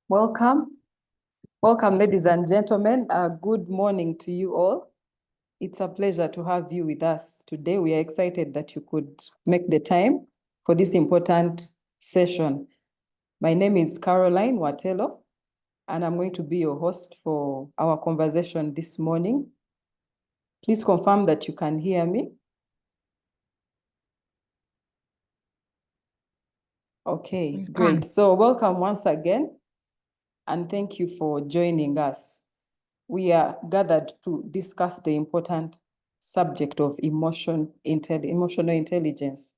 Welcome. Welcome, ladies and gentlemen. Good morning to you all. It's a pleasure to have you with us today. We are excited that you could make the time for this important session. My name is Caroline Watelo, and I'm going to be your host for our conversation this morning. Please confirm that you can hear me. Okay, great. So welcome once again, and thank you for joining us. We are gathered to discuss the important subject of emotional intelligence.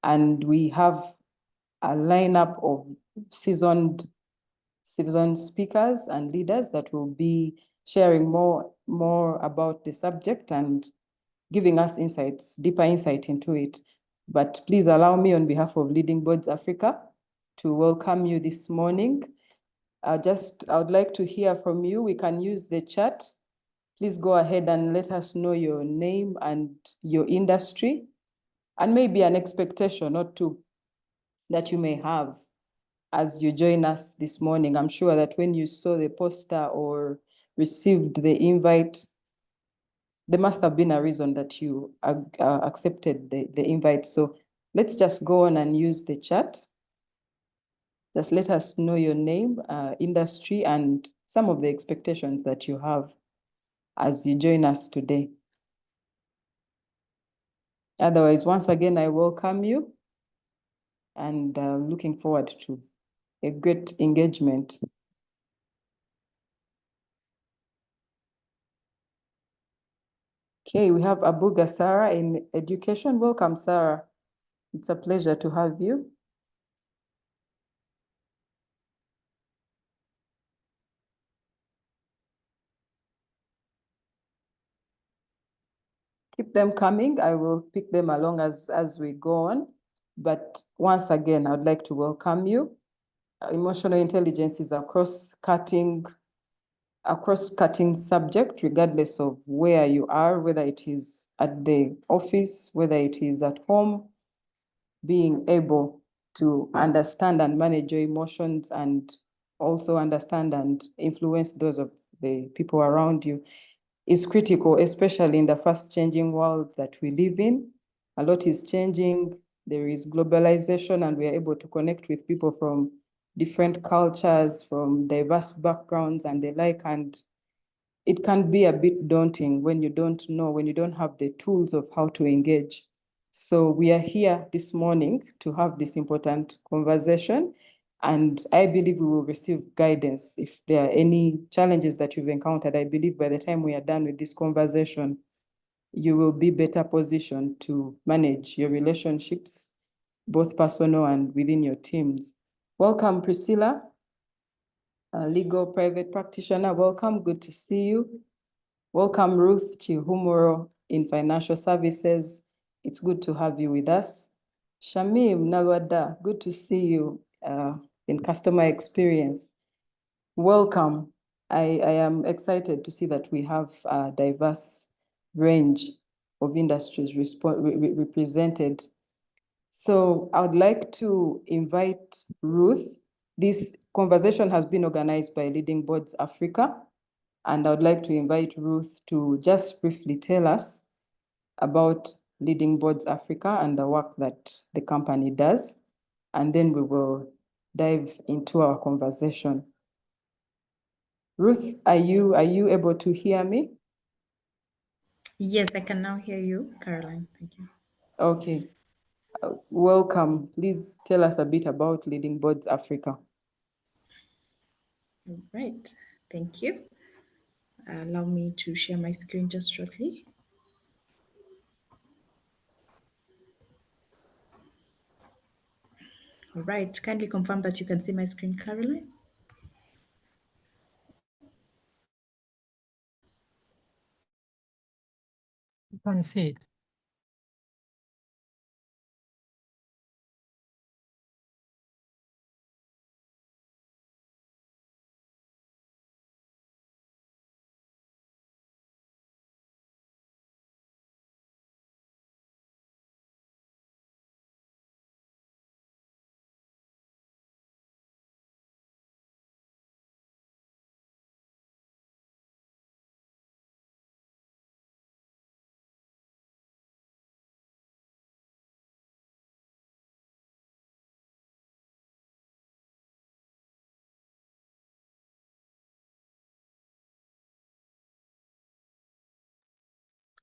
And we have a lineup of seasoned speakers and leaders that will be sharing more about the subject and giving us deeper insight into it. But please allow me on behalf of Leading Boards Africa to welcome you this morning. I would like to hear from you. We can use the chat. Please go ahead and let us know your name and your industry, and maybe an expectation or two that you may have as you join us this morning. I'm sure that when you saw the poster or received the invite, there must have been a reason that you accepted the invite. So let's just go on and use the chat. Just let us know your name, industry, and some of the expectations that you have as you join us today. Otherwise, once again, I welcome you and looking forward to a great engagement. Okay, we have Abuga Sarah in education. Welcome, Sarah. It's a pleasure to have you. Keep them coming. I will pick them along as we go on. But once again, I'd like to welcome you. Emotional intelligence is a cross-cutting subject, regardless of where you are, whether it is at the office, whether it is at home. Being able to understand and manage your emotions and also understand and influence those of the people around you is critical, especially in the fast changing world that we live in. A lot is changing. There is globalization, and we are able to connect with people from different cultures, from diverse backgrounds and the like. And it can be a bit daunting when you don't have the tools of how to engage. So we are here this morning to have this important conversation, and I believe we will receive guidance. If there are any challenges that you've encountered, I believe by the time we are done with this conversation, you will be better positioned to manage your relationships, both personal and within your teams. Welcome, Priscilla, a legal private practitioner. Welcome, good to see you. Welcome, Ruth Chihumuro in financial services. It's good to have you with us. Shamim Nalwada, good to see you in customer experience. Welcome. I am excited to see that we have a diverse range of industries represented. So I would like to invite Ruth. This conversation has been organized by Leading Boards Africa, and I would like to invite Ruth to just briefly tell us about Leading Boards Africa and the work that the company does, and then we will dive into our conversation. Ruth, are you able to hear me? Yes, I can now hear you, Caroline. Thank you. Okay. Welcome. Please tell us a bit about Leading Boards Africa. All right. Thank you. Allow me to share my screen just shortly. All right. Kindly confirm that you can see my screen, Caroline. You can see it.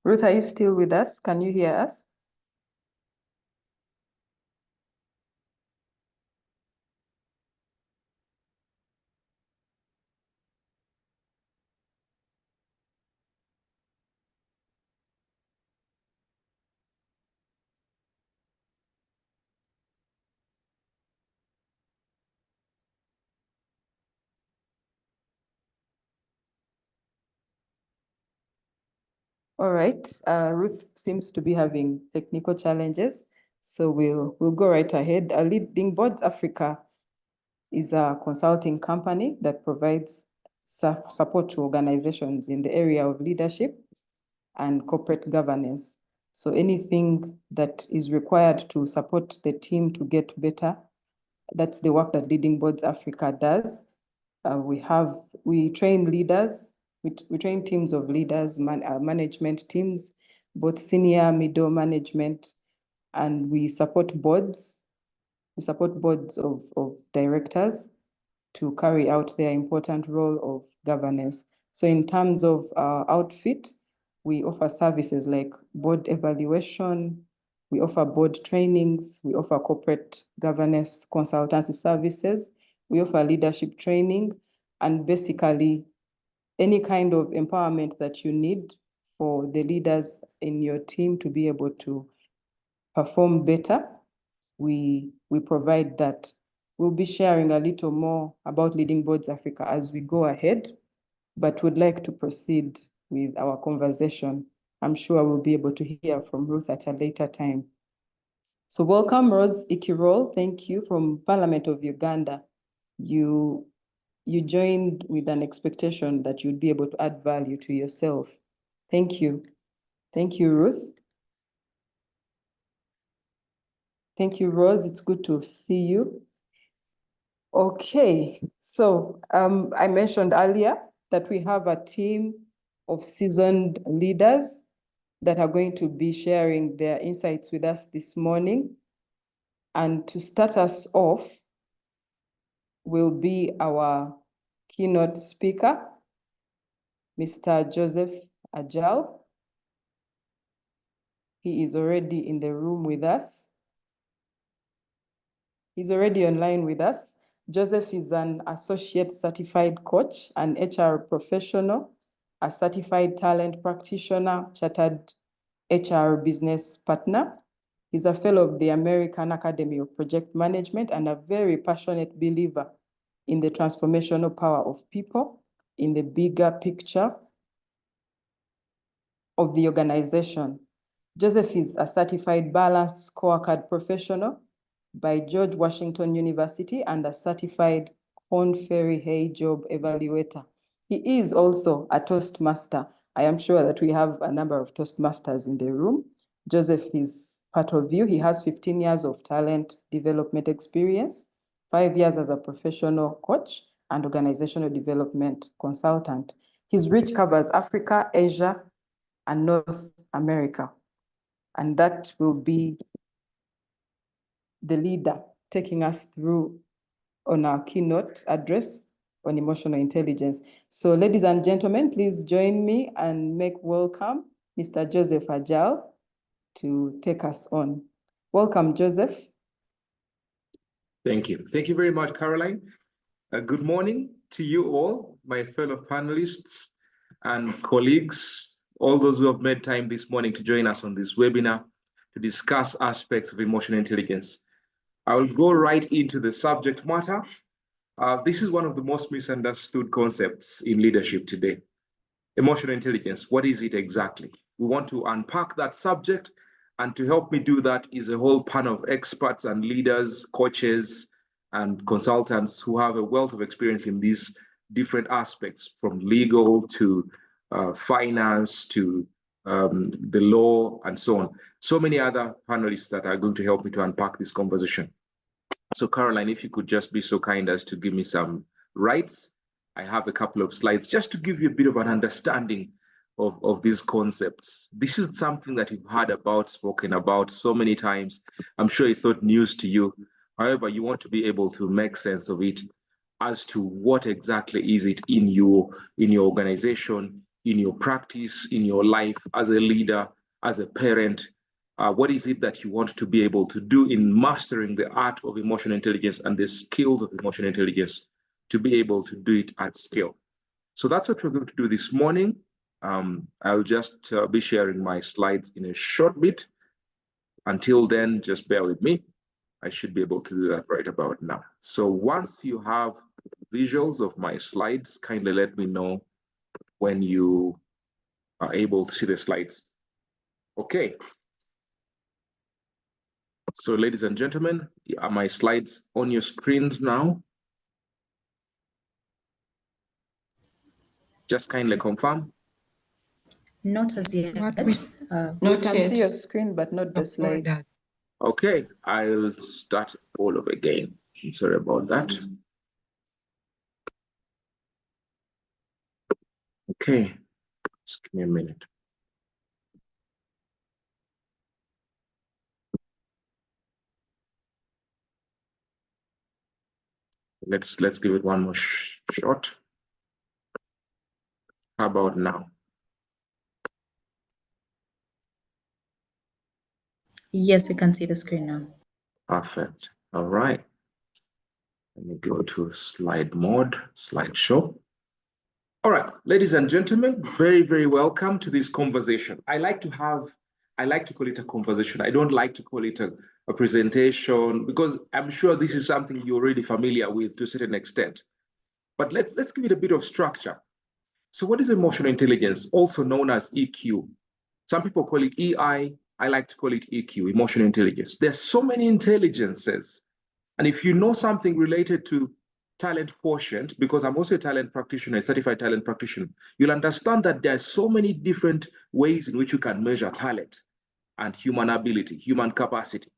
Ruth, are you still with us? Can you hear us? All right, Ruth seems to be having technical challenges, so we'll go right ahead. Leading Boards Africa is a consulting company that provides support to organizations in the area of leadership and corporate governance. So anything that is required to support the team to get better, that's the work that Leading Boards Africa does. We train leaders, we train teams of leaders, management teams, both senior, middle management, and we support boards. We support boards of directors to carry out their important role of governance. So in terms of outfit, we offer services like board evaluation, we offer board trainings, we offer corporate governance consultancy services, we offer leadership training, and basically any kind of empowerment that you need for the leaders in your team to be able to perform better, we provide that. We'll be sharing a little more about Leading Boards Africa as we go ahead, but would like to proceed with our conversation. I'm sure we'll be able to hear from Ruth at a later time. So welcome, Rose Ikirol. Thank you from Parliament of Uganda. You joined with an expectation that you'd be able to add value to yourself. Thank you. Thank you, Ruth. Thank you, Rose. It's good to see you. Okay, so I mentioned earlier that we have a team of seasoned leaders that are going to be sharing their insights with us this morning. And to start us off will be our keynote speaker, Mr. Joseph Ajal. He is already in the room with us. He's already online with us. Joseph is an associate certified coach, an HR professional, a certified talent practitioner, chartered HR business partner. He's a fellow of the American Academy of Project Management and a very passionate believer in the transformational power of people in the bigger picture of the organization. Joseph is a certified balanced scorecard professional by George Washington University and a certified Korn Ferry Hay job evaluator. He is also a Toastmaster. I am sure that we have a number of Toastmasters in the room. Joseph is part of you. He has 15 years of talent development experience, 5 years as a professional coach and organizational development consultant. His reach covers Africa, Asia, and North America. And that will be the leader taking us through on our keynote address on emotional intelligence. So ladies and gentlemen, please join me and make welcome Mr. Joseph Ajal to take us on. Welcome, Joseph. Thank you. Thank you very much, Caroline. Good morning to you all, my fellow panelists and colleagues, all those who have made time this morning to join us on this webinar to discuss aspects of emotional intelligence. I will go right into the subject matter. This is one of the most misunderstood concepts in leadership today. Emotional intelligence, what is it exactly? We want to unpack that subject, and to help me do that is a whole panel of experts and leaders, coaches, and consultants who have a wealth of experience in these different aspects, from legal to finance to the law and so on. So many other panelists that are going to help me to unpack this conversation. So Caroline, if you could just be so kind as to give me some rights. I have a couple of slides just to give you a bit of an understanding of these concepts. This is something that you've heard about, spoken about so many times. I'm sure it's not news to you. However, you want to be able to make sense of it as to what exactly is it in your organization, in your practice, in your life as a leader, as a parent? What is it that you want to be able to do in mastering the art of emotional intelligence and the skills of emotional intelligence to be able to do it at scale? So that's what we're going to do this morning. I'll just be sharing my slides in a short bit. Until then, just bear with me. I should be able to do that right about now. So once you have visuals of my slides, kindly let me know when you are able to see the slides. Okay. So ladies and gentlemen, are my slides on your screens now? Just kindly confirm. Not as yet. We can see your screen, but not the slides. Folders. Okay, I'll start all over again. I'm sorry about that. Okay, just give me a minute. Let's give it one more shot. How about now? Yes, we can see the screen now. Perfect. All right. Let me go to slide mode, slideshow. All right, ladies and gentlemen, very, very welcome to this conversation. I like to call it a conversation. I don't like to call it a presentation because I'm sure this is something you're already familiar with to a certain extent. But let's give it a bit of structure. So what is emotional intelligence, also known as EQ? Some people call it EI. I like to call it EQ, emotional intelligence. There's so many intelligences. And if you know something related to talent quotient, because I'm also a talent practitioner, a certified talent practitioner, you'll understand that there are so many different ways in which you can measure talent and human ability, human capacity.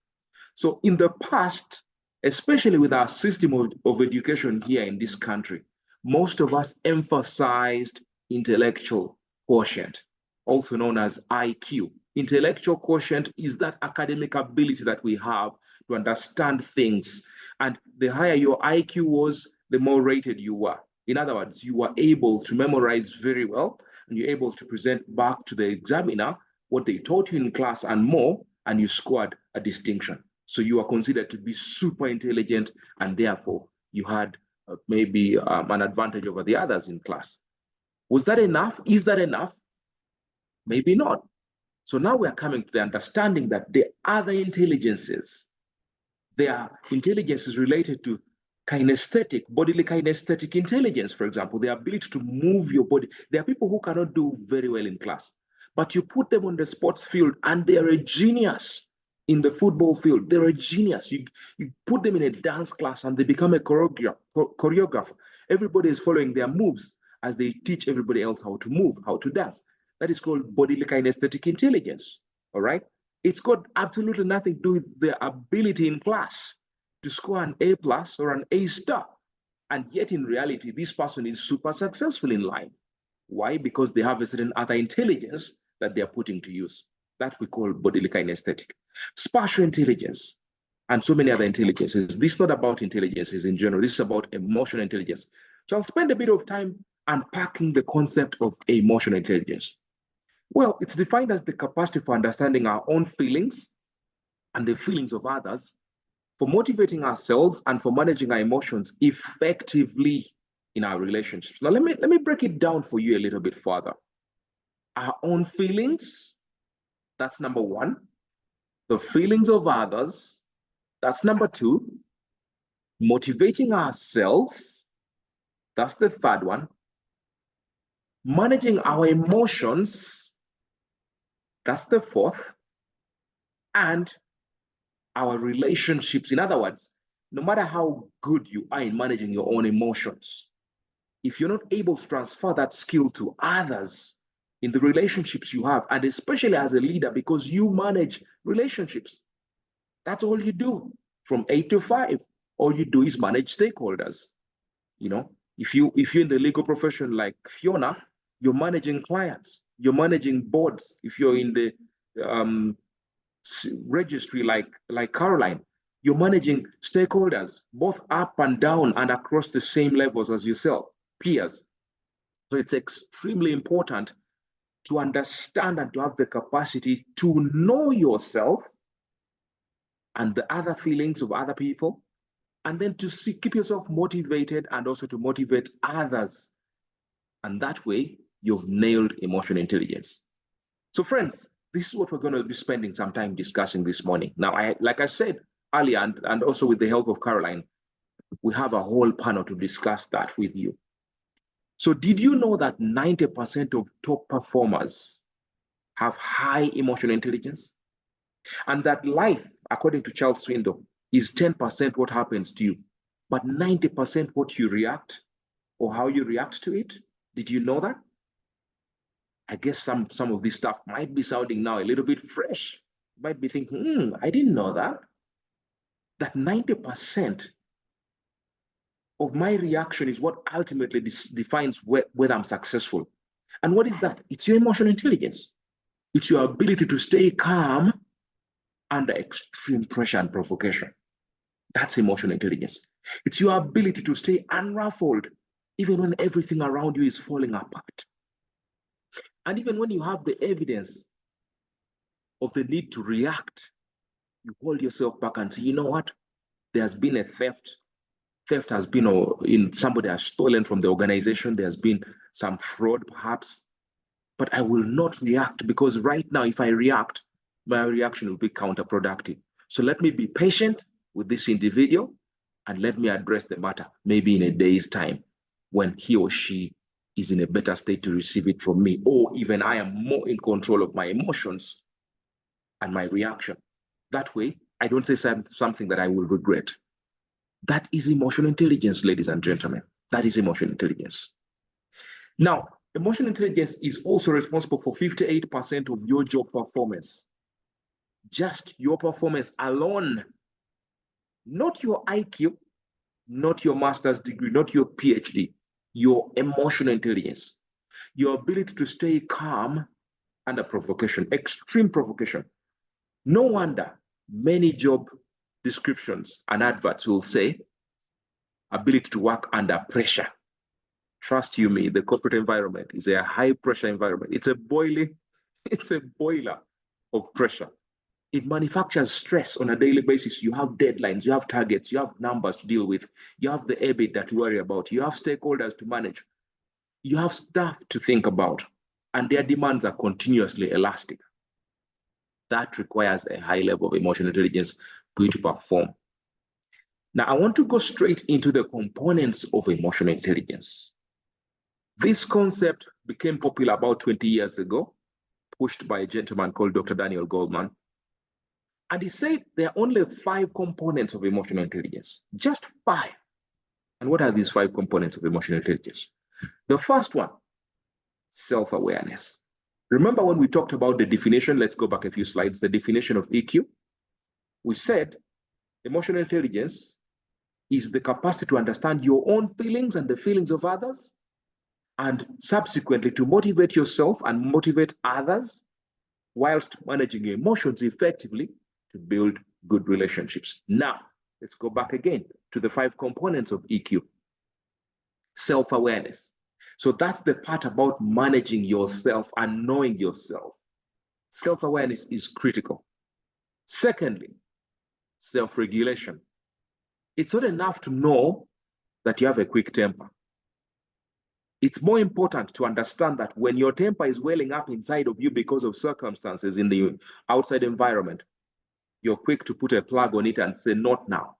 So in the past, especially with our system of education here in this country, most of us emphasized intellectual quotient, also known as IQ. Intellectual quotient is that academic ability that we have to understand things. And the higher your IQ was, the more rated you were. In other words, you were able to memorize very well, and you're able to present back to the examiner what they taught you in class and more, and you scored a distinction. So you are considered to be super intelligent, and therefore you had maybe an advantage over the others in class. Was that enough? Is that enough? Maybe not. So now we are coming to the understanding that the other intelligences, their intelligence is related to kinesthetic, bodily kinesthetic intelligence, for example, the ability to move your body. There are people who cannot do very well in class, but you put them on the sports field and they're a genius. In the football field, they're a genius. You put them in a dance class and they become a choreographer. Everybody is following their moves as they teach everybody else how to move, how to dance. That is called bodily kinesthetic intelligence, all right? It's got absolutely nothing to do with their ability in class to score an A+ or an A star. And yet in reality, this person is super successful in life. Why? Because they have a certain other intelligence that they're putting to use. That we call bodily kinesthetic. Spatial intelligence and so many other intelligences. This is not about intelligences in general. This is about emotional intelligence. So I'll spend a bit of time unpacking the concept of emotional intelligence. Well, it's defined as the capacity for understanding our own feelings and the feelings of others, for motivating ourselves and for managing our emotions effectively in our relationships. Now, let me break it down for you a little bit further. Our own feelings, that's number one. The feelings of others, that's number two. Motivating ourselves, that's the third one. Managing our emotions, that's the fourth. And our relationships. In other words, no matter how good you are in managing your own emotions, if you're not able to transfer that skill to others in the relationships you have, and especially as a leader, because you manage relationships, that's all you do from 8 to 5. All you do is manage stakeholders. You know, if you're in the legal profession like Fiona, you're managing clients, you're managing boards. If you're in the registry like Caroline, you're managing stakeholders, both up and down and across the same levels as yourself, peers. So it's extremely important to understand and to have the capacity to know yourself and the other feelings of other people, and then to keep yourself motivated and also to motivate others. And that way, you've nailed emotional intelligence. So friends, this is what we're going to be spending some time discussing this morning. Now, like I said earlier, and also with the help of Caroline, we have a whole panel to discuss that with you. So did you know that 90% of top performers have high emotional intelligence? And that life, according to Charles Swindoll, is 10% what happens to you, but 90% what you react or how you react to it. Did you know that? I guess some of this stuff might be sounding now a little bit fresh. You might be thinking, I didn't know that. That 90% of my reaction is what ultimately defines whether I'm successful. And what is that? It's your emotional intelligence. It's your ability to stay calm under extreme pressure and provocation. That's emotional intelligence. It's your ability to stay unruffled even when everything around you is falling apart. And even when you have the evidence of the need to react, you hold yourself back and say, you know what? There's been a theft. Theft has been somebody has stolen from the organization. There's been some fraud perhaps, but I will not react, because right now, if I react, my reaction will be counterproductive. So let me be patient with this individual and let me address the matter maybe in a day's time when he or she is in a better state to receive it from me, or even I am more in control of my emotions and my reaction. That way, I don't say something that I will regret. That is emotional intelligence, ladies and gentlemen. That is emotional intelligence. Now, emotional intelligence is also responsible for 58% of your job performance. Just your performance alone, not your IQ, not your master's degree, not your PhD, your emotional intelligence, your ability to stay calm under provocation, extreme provocation. No wonder many job descriptions and adverts will say ability to work under pressure. Trust you me, the corporate environment is a high pressure environment. It's a boiler of pressure. It manufactures stress on a daily basis. You have deadlines, you have targets, you have numbers to deal with, you have the EBITDA to worry about, you have stakeholders to manage, you have staff to think about, and their demands are continuously elastic. That requires a high level of emotional intelligence for you to perform. Now, I want to go straight into the components of emotional intelligence. This concept became popular about 20 years ago, pushed by a gentleman called Dr. Daniel Goleman. And he said there are only 5 components of emotional intelligence, just 5. And what are these 5 components of emotional intelligence? The first one, self-awareness. Remember when we talked about the definition, let's go back a few slides, the definition of EQ. We said emotional intelligence is the capacity to understand your own feelings and the feelings of others, and subsequently to motivate yourself and motivate others whilst managing your emotions effectively to build good relationships. Now, let's go back again to the 5 components of EQ. Self-awareness. So that's the part about managing yourself and knowing yourself. Self-awareness is critical. Secondly, self-regulation. It's not enough to know that you have a quick temper. It's more important to understand that when your temper is welling up inside of you because of circumstances in the outside environment, you're quick to put a plug on it and say, not now,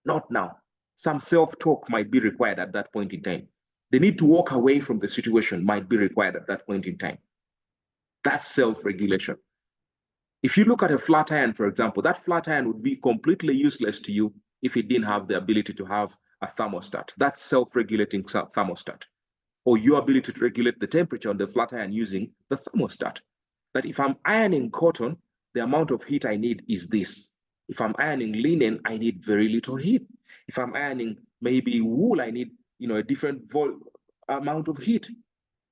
not now. Some self-talk might be required at that point in time. The need to walk away from the situation might be required at that point in time. That's self-regulation. If you look at a flat iron, for example, that flat iron would be completely useless to you if it didn't have the ability to have a thermostat. That's self-regulating thermostat. Or your ability to regulate the temperature on the flat iron using the thermostat. That if I'm ironing cotton, the amount of heat I need is this. If I'm ironing linen, I need very little heat. If I'm ironing maybe wool, I need a different amount of heat.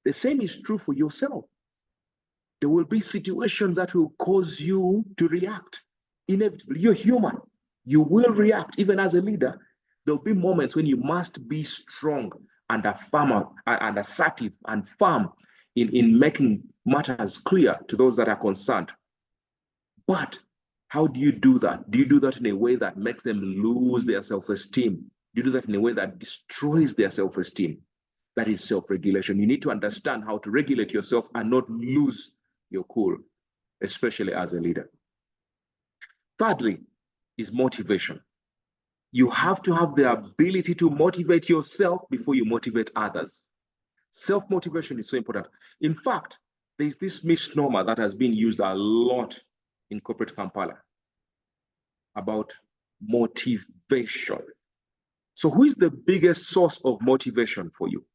The same is true for yourself. There will be situations that will cause you to react. Inevitably, you're human. You will react. Even as a leader, there'll be moments when you must be strong and assertive and firm in making matters clear to those that are concerned. But how do you do that? Do you do that in a way that makes them lose their self-esteem? Do you do that in a way that destroys their self-esteem? That is self-regulation. You need to understand how to regulate yourself and not lose your cool, especially as a leader. Thirdly is motivation. You have to have the ability to motivate yourself before you motivate others. Self-motivation is so important. In fact, there's this misnomer that has been used a lot in corporate Kampala about motivation. So who is the biggest source of motivation for you?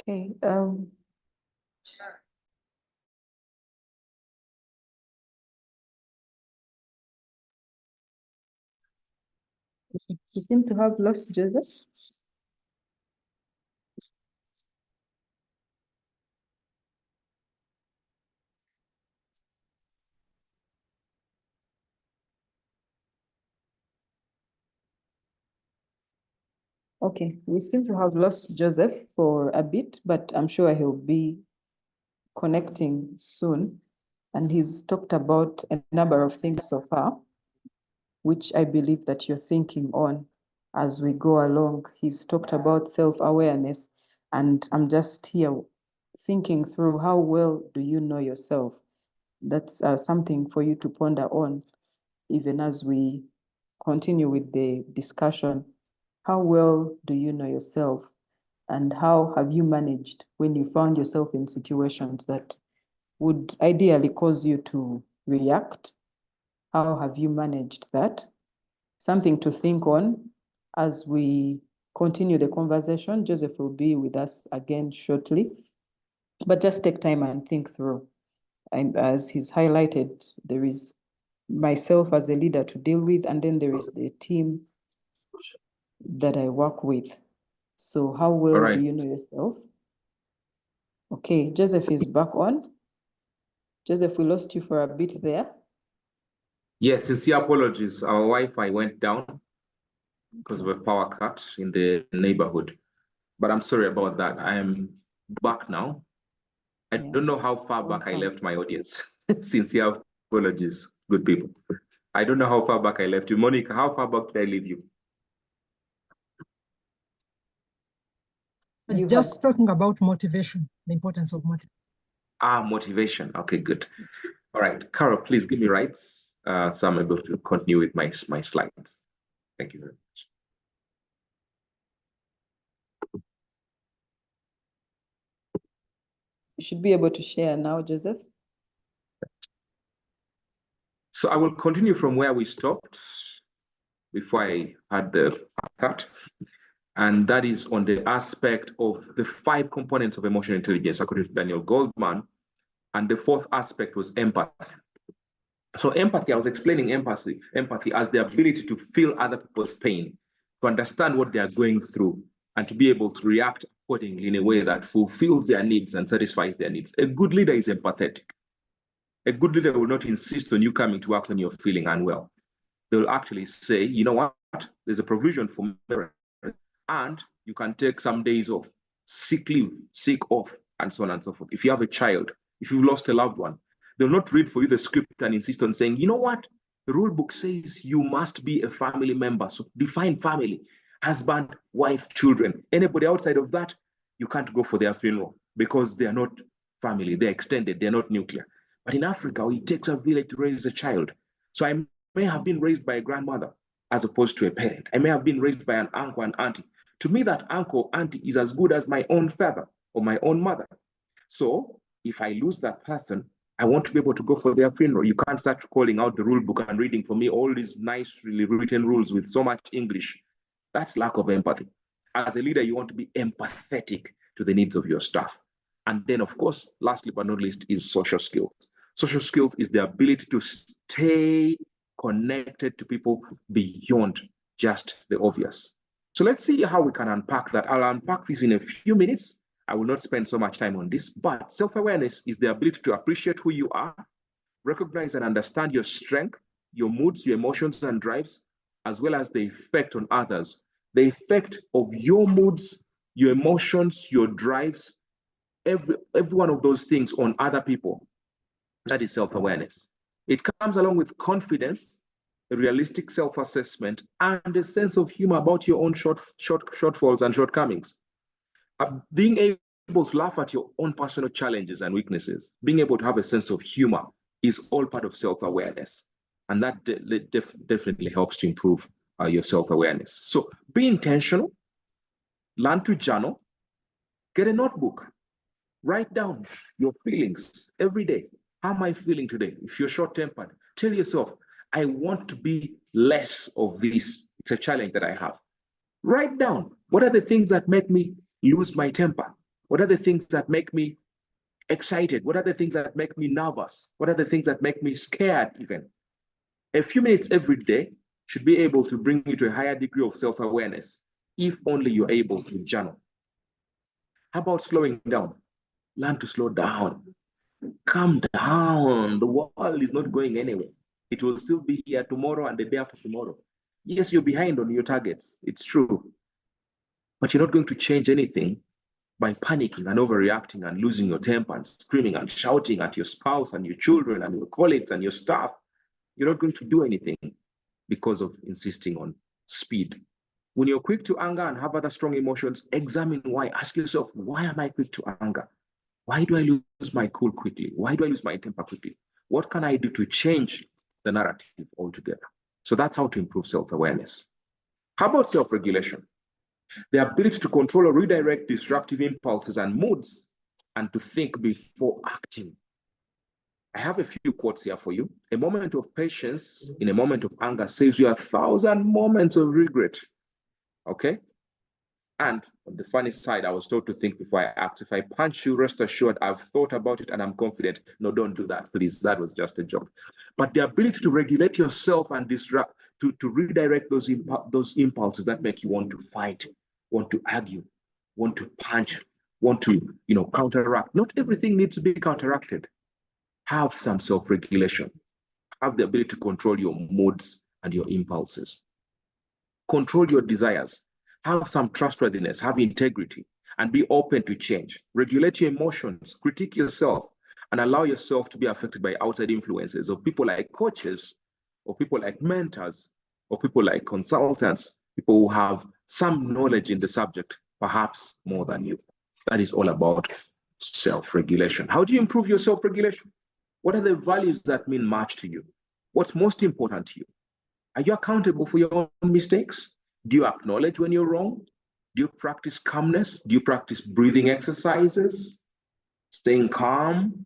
Okay. We seem to have lost Joseph. Okay, we seem to have lost Joseph for a bit, but I'm sure he'll be connecting soon. And he's talked about a number of things so far, which I believe that you're thinking on as we go along. He's talked about self-awareness, and I'm just here thinking through how well do you know yourself? That's something for you to ponder on, even as we continue with the discussion. How well do you know yourself? And how have you managed when you found yourself in situations that would ideally cause you to react? How have you managed that? Something to think on as we continue the conversation. Joseph will be with us again shortly, but just take time and think through. And as he's highlighted, there is myself as a leader to deal with, and then there is the team that I work with. So how well do you know yourself? Okay, Joseph is back on. Joseph, we lost you for a bit there. Yes, sincere apologies. Our Wi-Fi went down because of a power cut in the neighborhood. But I'm sorry about that. I am back now. I don't know how far back I left my audience. Sincere apologies, good people. I don't know how far back I left you. Monica, how far back did I leave you? Just talking about motivation, the importance of motivation. Motivation. Okay, good. All right, Carol, please give me rights so I'm able to continue with my slides. Thank you very much. You should be able to share now, Joseph. So I will continue from where we stopped before I had the cut. And that is on the aspect of the 5 components of emotional intelligence, according to Daniel Goldman. And the 4th aspect was empathy. So empathy, I was explaining empathy as the ability to feel other people's pain, to understand what they are going through, and to be able to react accordingly in a way that fulfills their needs and satisfies their needs. A good leader is empathetic. A good leader will not insist on you coming to work when you're feeling unwell. They will actually say, you know what, there's a provision for marriage, and you can take some days off, sick leave, sick off, and so on and so forth. If you have a child, if you've lost a loved one, they'll not read for you the script and insist on saying, you know what, the rule book says you must be a family member. So define family, husband, wife, children. Anybody outside of that, you can't go for their funeral because they are not family, they're extended, they're not nuclear. But in Africa, it takes a village to raise a child. So I may have been raised by a grandmother as opposed to a parent. I may have been raised by an uncle and auntie. To me, that uncle, auntie is as good as my own father or my own mother. So if I lose that person, I want to be able to go for their funeral. You can't start calling out the rule book and reading for me all these nicely written rules with so much English. That's lack of empathy. As a leader, you want to be empathetic to the needs of your staff. And then, of course, lastly but not least, is social skills. Social skills is the ability to stay connected to people beyond just the obvious. So let's see how we can unpack that. I'll unpack this in a few minutes. I will not spend so much time on this, but self-awareness is the ability to appreciate who you are, recognize and understand your strength, your moods, your emotions and drives, as well as the effect on others. The effect of your moods, your emotions, your drives, every one of those things on other people. That is self-awareness. It comes along with confidence, a realistic self-assessment, and a sense of humor about your own shortfalls and shortcomings. Being able to laugh at your own personal challenges and weaknesses, being able to have a sense of humor is all part of self-awareness. And that definitely helps to improve your self-awareness. So be intentional, learn to journal, get a notebook, write down your feelings every day. How am I feeling today? If you're short-tempered, tell yourself, I want to be less of this. It's a challenge that I have. Write down, what are the things that make me lose my temper? What are the things that make me excited? What are the things that make me nervous? What are the things that make me scared even? A few minutes every day should be able to bring you to a higher degree of self-awareness, if only you're able to journal. How about slowing down? Learn to slow down. Calm down. The world is not going anywhere. It will still be here tomorrow and the day after tomorrow. Yes, you're behind on your targets. It's true. But you're not going to change anything by panicking and overreacting and losing your temper and screaming and shouting at your spouse and your children and your colleagues and your staff. You're not going to do anything because of insisting on speed. When you're quick to anger and have other strong emotions, examine why. Ask yourself, why am I quick to anger? Why do I lose my cool quickly? Why do I lose my temper quickly? What can I do to change the narrative altogether? So that's how to improve self-awareness. How about self-regulation? The ability to control or redirect destructive impulses and moods and to think before acting. I have a few quotes here for you. A moment of patience in a moment of anger saves you 1,000 moments of regret. Okay? And on the funny side, I was told to think before I act. If I punch you, rest assured, I've thought about it and I'm confident. No, don't do that, please. That was just a joke. But the ability to regulate yourself and disrupt, to redirect those impulses that make you want to fight, want to argue, want to punch, want to, counteract. Not everything needs to be counteracted. Have some self-regulation. Have the ability to control your moods and your impulses. Control your desires. Have some trustworthiness, have integrity, and be open to change. Regulate your emotions, critique yourself, and allow yourself to be affected by outside influences of people like coaches, or people like mentors, or people like consultants, people who have some knowledge in the subject, perhaps more than you. That is all about self-regulation. How do you improve your self-regulation? What are the values that mean much to you? What's most important to you? Are you accountable for your own mistakes? Do you acknowledge when you're wrong? Do you practice calmness? Do you practice breathing exercises? Staying calm?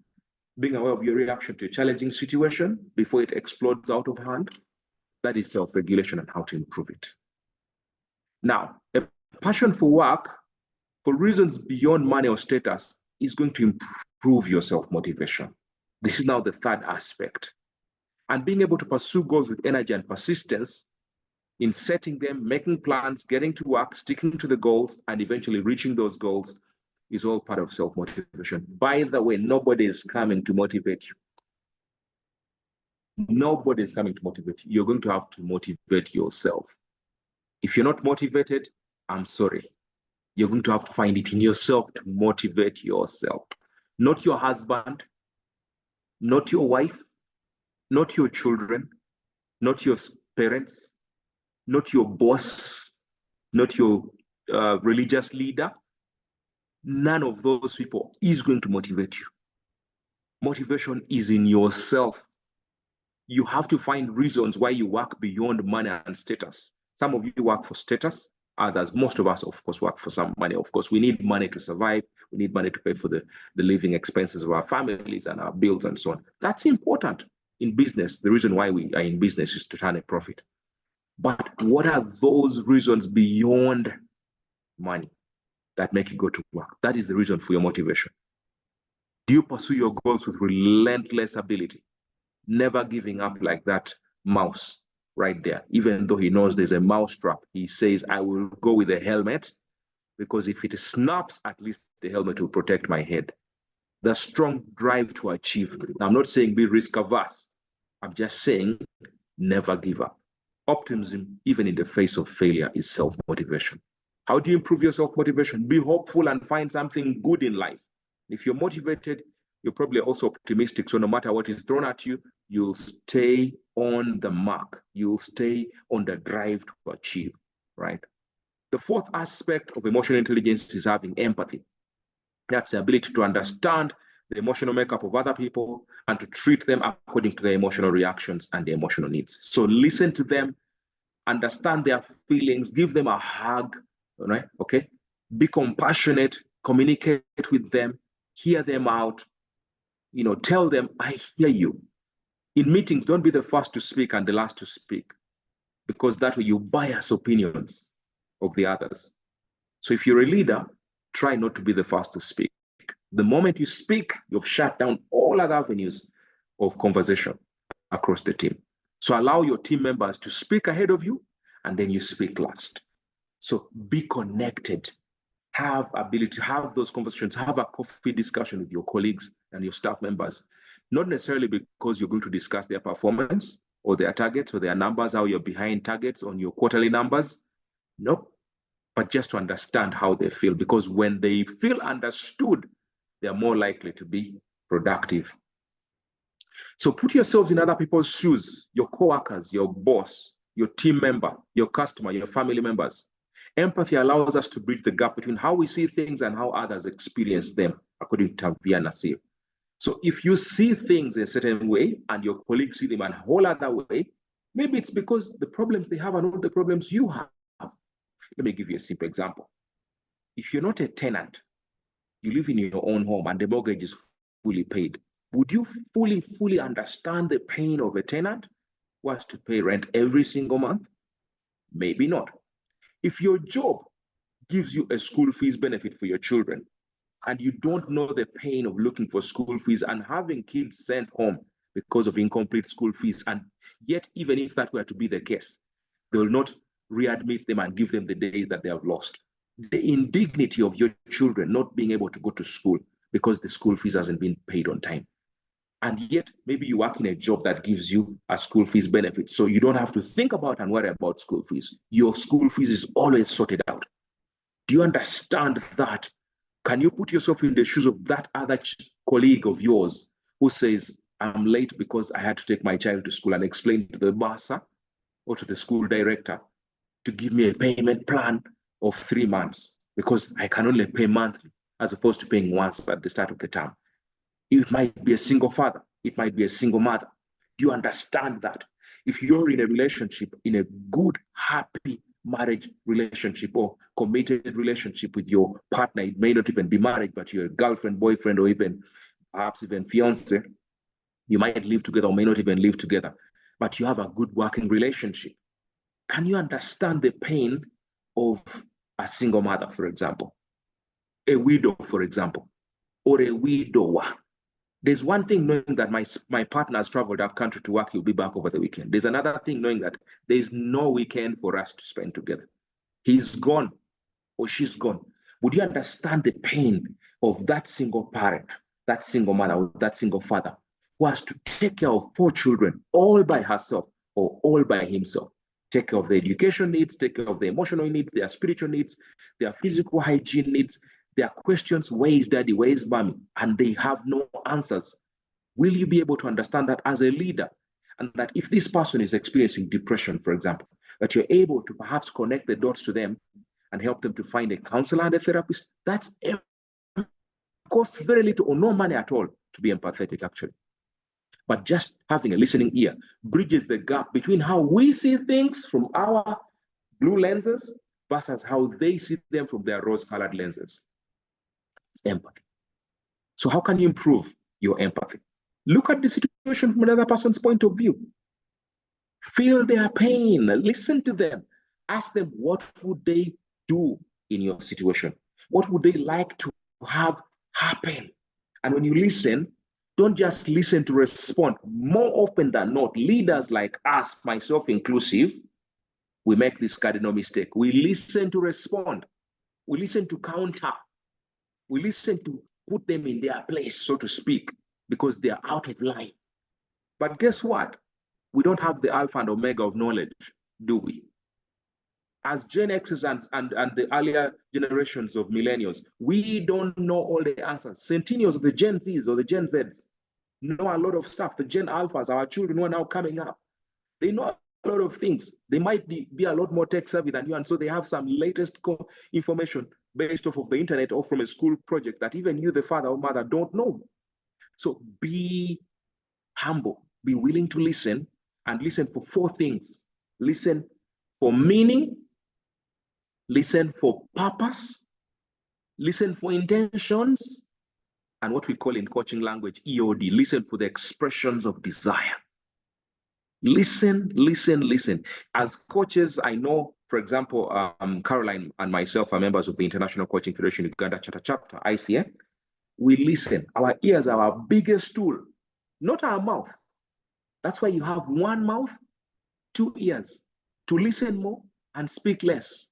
Being aware of your reaction to a challenging situation before it explodes out of hand? That is self-regulation and how to improve it. Now, a passion for work, for reasons beyond money or status, is going to improve your self-motivation. This is now the third aspect. And being able to pursue goals with energy and persistence in setting them, making plans, getting to work, sticking to the goals, and eventually reaching those goals is all part of self-motivation. By the way, nobody is coming to motivate you. Nobody is coming to motivate you. You're going to have to motivate yourself. If you're not motivated, I'm sorry. You're going to have to find it in yourself to motivate yourself. Not your husband, not your wife, not your children, not your parents, not your boss, not your religious leader. None of those people is going to motivate you. Motivation is in yourself. You have to find reasons why you work beyond money and status. Some of you work for status, others, most of us, of course, work for some money. Of course, we need money to survive. We need money to pay for the living expenses of our families and our bills and so on. That's important in business. The reason why we are in business is to turn a profit. But what are those reasons beyond money that make you go to work? That is the reason for your motivation. Do you pursue your goals with relentless ability, never giving up like that mouse right there? Even though he knows there's a mouse trap, he says, I will go with a helmet because if it snaps, at least the helmet will protect my head. The strong drive to achieve. Now, I'm not saying be risk averse. I'm just saying never give up. Optimism, even in the face of failure, is self-motivation. How do you improve your self-motivation? Be hopeful and find something good in life. If you're motivated, you're probably also optimistic. So no matter what is thrown at you, you'll stay on the mark. You'll stay on the drive to achieve, right? The fourth aspect of emotional intelligence is having empathy. That's the ability to understand the emotional makeup of other people and to treat them according to their emotional reactions and their emotional needs. So listen to them, understand their feelings, give them a hug, right? Okay. Be compassionate, communicate with them, hear them out, tell them, I hear you. In meetings, don't be the first to speak and the last to speak, because that way you bias opinions of the others. So if you're a leader, try not to be the first to speak. The moment you speak, you've shut down all other avenues of conversation across the team. So allow your team members to speak ahead of you, and then you speak last. So be connected. Have ability to have those conversations, have a coffee discussion with your colleagues and your staff members, not necessarily because you're going to discuss their performance or their targets or their numbers, how you're behind targets on your quarterly numbers. Nope. But just to understand how they feel, because when they feel understood, they're more likely to be productive. So put yourselves in other people's shoes, your coworkers, your boss, your team member, your customer, your family members. Empathy allows us to bridge the gap between how we see things and how others experience them, according to Taviana Nasir. So if you see things in a certain way and your colleagues see them in a whole other way, maybe it's because the problems they have are not the problems you have. Let me give you a simple example. If you're not a tenant, you live in your own home and the mortgage is fully paid, would you fully understand the pain of a tenant who has to pay rent every single month? Maybe not. If your job gives you a school fees benefit for your children and you don't know the pain of looking for school fees and having kids sent home because of incomplete school fees, and yet even if that were to be the case, they will not readmit them and give them the days that they have lost. The indignity of your children not being able to go to school because the school fees hasn't been paid on time. And yet maybe you work in a job that gives you a school fees benefit, so you don't have to think about and worry about school fees. Your school fees is always sorted out. Do you understand that? Can you put yourself in the shoes of that other colleague of yours who says, I'm late because I had to take my child to school, and explain to the bursar or to the school director to give me a payment plan of 3 months because I can only pay monthly as opposed to paying once at the start of the term? It might be a single father. It might be a single mother. Do you understand that? If you're in a relationship, in a good, happy marriage relationship or committed relationship with your partner, it may not even be marriage, but you're a girlfriend, boyfriend, or even perhaps even fiance, you might live together or may not even live together, but you have a good working relationship. Can you understand the pain of a single mother, for example, a widow, for example, or a widower? There's one thing knowing that my partner has traveled out country to work, he'll be back over the weekend. There's another thing knowing that there's no weekend for us to spend together. He's gone or she's gone. Would you understand the pain of that single parent, that single mother, or that single father who has to take care of 4 children all by herself or all by himself? Take care of their education needs, take care of their emotional needs, their spiritual needs, their physical hygiene needs. There are questions, where is daddy, where is mommy? And they have no answers. Will you be able to understand that as a leader? And that if this person is experiencing depression, for example, that you're able to perhaps connect the dots to them and help them to find a counselor and a therapist. That's costs very little or no money at all to be empathetic, actually. But just having a listening ear bridges the gap between how we see things from our blue lenses versus how they see them from their rose-colored lenses. It's empathy. So how can you improve your empathy? Look at the situation from another person's point of view. Feel their pain, listen to them, ask them what would they do in your situation? What would they like to have happen? And when you listen, don't just listen to respond. More often than not, leaders like us, myself inclusive, we make this cardinal mistake. We listen to respond. We listen to counter. We listen to put them in their place, so to speak, because they're out of line. But guess what? We don't have the alpha and omega of knowledge, do we? As Gen X's and the earlier generations of millennials, we don't know all the answers. Centennials, the Gen Zs or the Gen Zs, know a lot of stuff. The Gen Alphas, our children who are now coming up, they know a lot of things. They might be a lot more tech savvy than you, and so they have some latest information based off of the internet or from a school project that even you, the father or mother, don't know. So be humble, be willing to listen, and listen for 4 things. Listen for meaning, listen for purpose, listen for intentions, and what we call in coaching language, EOD, listen for the expressions of desire. Listen, listen, listen. As coaches, I know, for example, Caroline and myself are members of the International Coaching Federation Uganda chapter, ICF. We listen. Our ears are our biggest tool, not our mouth. That's why you have 1 mouth, 2 ears, to listen more and speak less.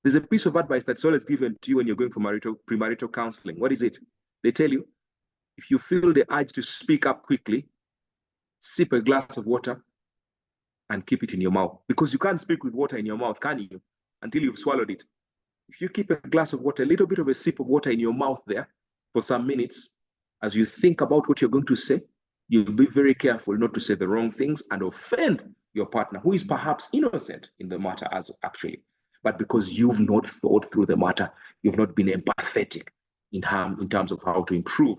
There's a piece of advice that's always given to you when you're going for premarital counseling. What is it? They tell you, if you feel the urge to speak up quickly, sip a glass of water and keep it in your mouth. Because you can't speak with water in your mouth, can you? Until you've swallowed it. If you keep a glass of water, a little bit of a sip of water in your mouth there for some minutes, as you think about what you're going to say, you'll be very careful not to say the wrong things and offend your partner, who is perhaps innocent in the matter as actually. But because you've not thought through the matter, you've not been empathetic in terms of how to improve.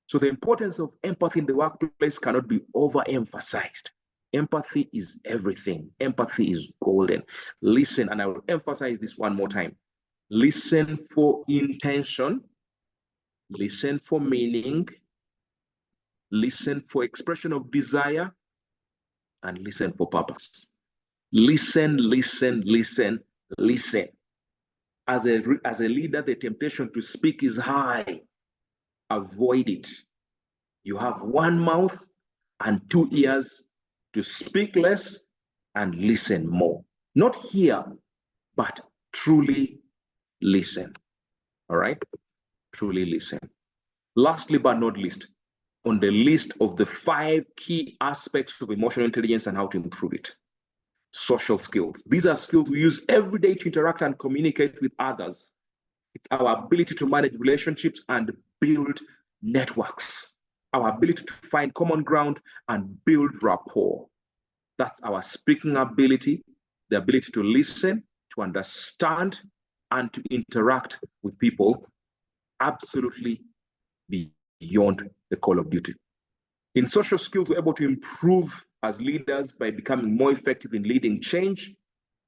So the importance of empathy in the workplace cannot be overemphasized. Empathy is everything. Empathy is golden. Listen, and I will emphasize this one more time. Listen for intention. Listen for meaning. Listen for expression of desire. And listen for purpose. Listen, listen, listen, listen. As a leader, the temptation to speak is high. Avoid it. You have 1 mouth and 2 ears to speak less and listen more. Not hear, but truly listen. All right? Truly listen. Lastly, but not least, on the list of the 5 key aspects of emotional intelligence and how to improve it. Social skills. These are skills we use every day to interact and communicate with others. It's our ability to manage relationships and build networks. Our ability to find common ground and build rapport. That's our speaking ability, the ability to listen, to understand, and to interact with people absolutely beyond the call of duty. In social skills, we're able to improve as leaders by becoming more effective in leading change,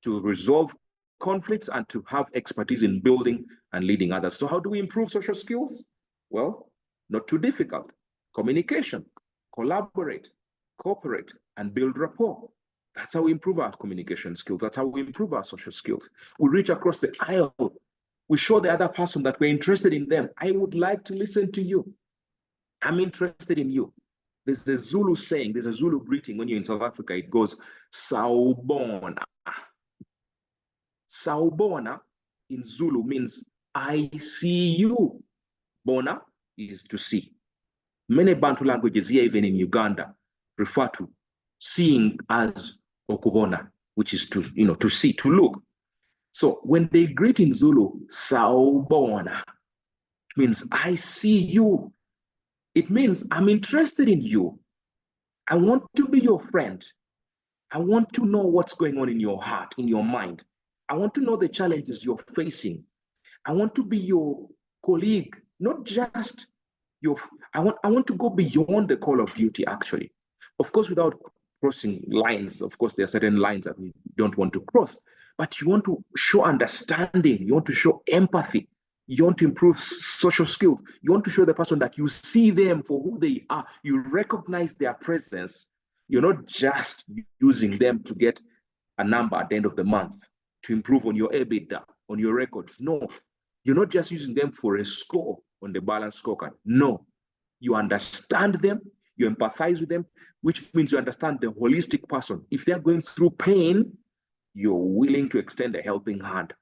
to resolve conflicts, and to have expertise in building and leading others. So how do we improve social skills? Well, not too difficult. Communication, collaborate, cooperate, and build rapport. That's how we improve our communication skills. That's how we improve our social skills. We reach across the aisle. We show the other person that we're interested in them. I would like to listen to you. I'm interested in you. There's a Zulu saying, there's a Zulu greeting when you're in South Africa. It goes, Sawubona. Sawubona in Zulu means I see you. Bona is to see. Many Bantu languages here, even in Uganda, refer to seeing as okubona, which is to, to see, to look. So when they greet in Zulu, Sawubona, it means I see you. It means I'm interested in you. I want to be your friend. I want to know what's going on in your heart, in your mind. I want to know the challenges you're facing. I want to be your colleague, not just your, I want to go beyond the call of duty, actually. Of course, without crossing lines. Of course, there are certain lines that we don't want to cross, but you want to show understanding. You want to show empathy. You want to improve social skills. You want to show the person that you see them for who they are. You recognize their presence You're not just using them to get a number at the end of the month to improve on your EBITDA, on your records. No, you're not just using them for a score on the balance scorecard. No, you understand them, you empathize with them, which means you understand the holistic person. If they're going through pain, you're willing to extend a helping hand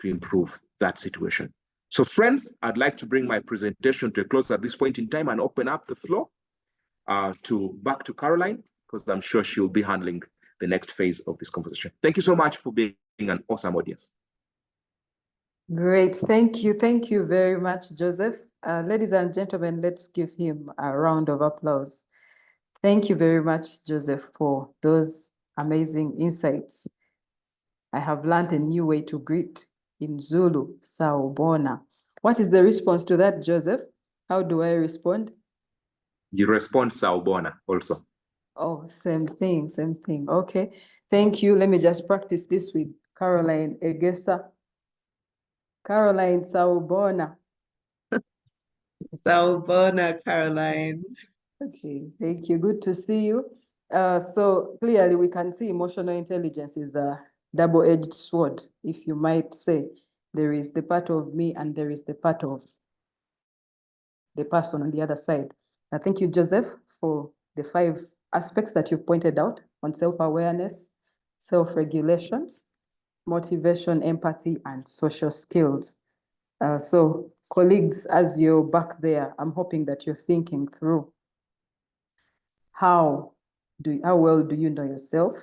to improve that situation. So friends, I'd like to bring my presentation to a close at this point in time and open up the floor back to Caroline, because I'm sure she'll be handling the next phase of this conversation. Thank you so much for being an awesome audience. Great, thank you. Thank you very much, Joseph. Ladies and gentlemen, let's give him a round of applause. Thank you very much, Joseph, for those amazing insights. I have learned a new way to greet in Zulu, Sawubona. What is the response to that, Joseph? How do I respond? You respond Sawubona also. Oh, same thing, same thing. Okay, thank you. Let me just practice this with Caroline Egesa. Caroline Sawubona. Sawubona, Caroline. Okay, thank you. Good to see you. So clearly we can see emotional intelligence is a double-edged sword, if you might say. There is the part of me and there is the part of the person on the other side. Thank you, Joseph, for the 5 aspects that you've pointed out on self-awareness, self-regulation, motivation, empathy, and social skills. So colleagues, as you're back there, I'm hoping that you're thinking through how well do you know yourself?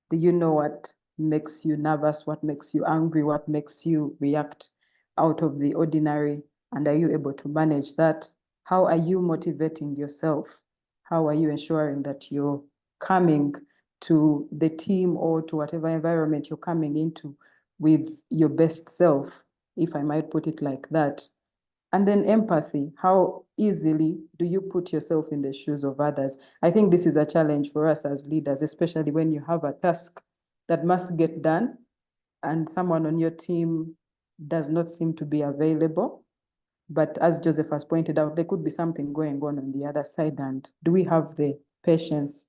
Do you know what makes you nervous, what makes you angry, what makes you react out of the ordinary? And are you able to manage that? How are you motivating yourself? How are you ensuring that you're coming to the team or to whatever environment you're coming into with your best self, if I might put it like that? And then empathy, how easily do you put yourself in the shoes of others? I think this is a challenge for us as leaders, especially when you have a task that must get done and someone on your team does not seem to be available. But as Joseph has pointed out, there could be something going on the other side. And do we have the patience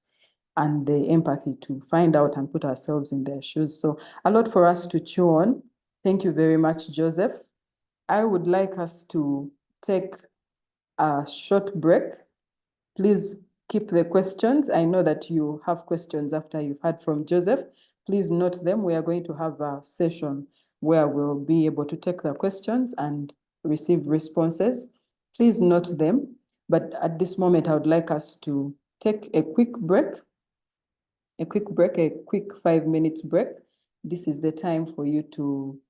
and the empathy to find out and put ourselves in their shoes? So a lot for us to chew on. Thank you very much, Joseph. I would like us to take a short break. Please keep the questions. I know that you have questions after you've heard from Joseph. Please note them. We are going to have a session where we'll be able to take the questions and receive responses. Please note them. But at this moment, I would like us to take a quick break, a quick 5 minutes break. This is the time for you to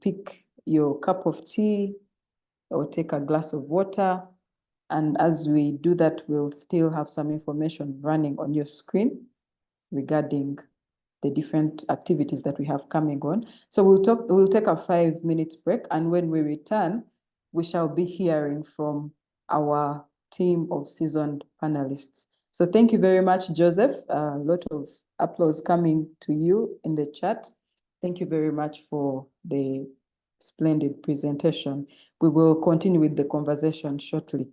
pick your cup of tea or take a glass of water. And as we do that, we'll still have some information running on your screen regarding the different activities that we have coming on. So we'll take a 5 minutes break. And when we return, we shall be hearing from our team of seasoned panelists. So thank you very much, Joseph. A lot of applause coming to you in the chat. Thank you very much for the splendid presentation. We will continue with the conversation shortly.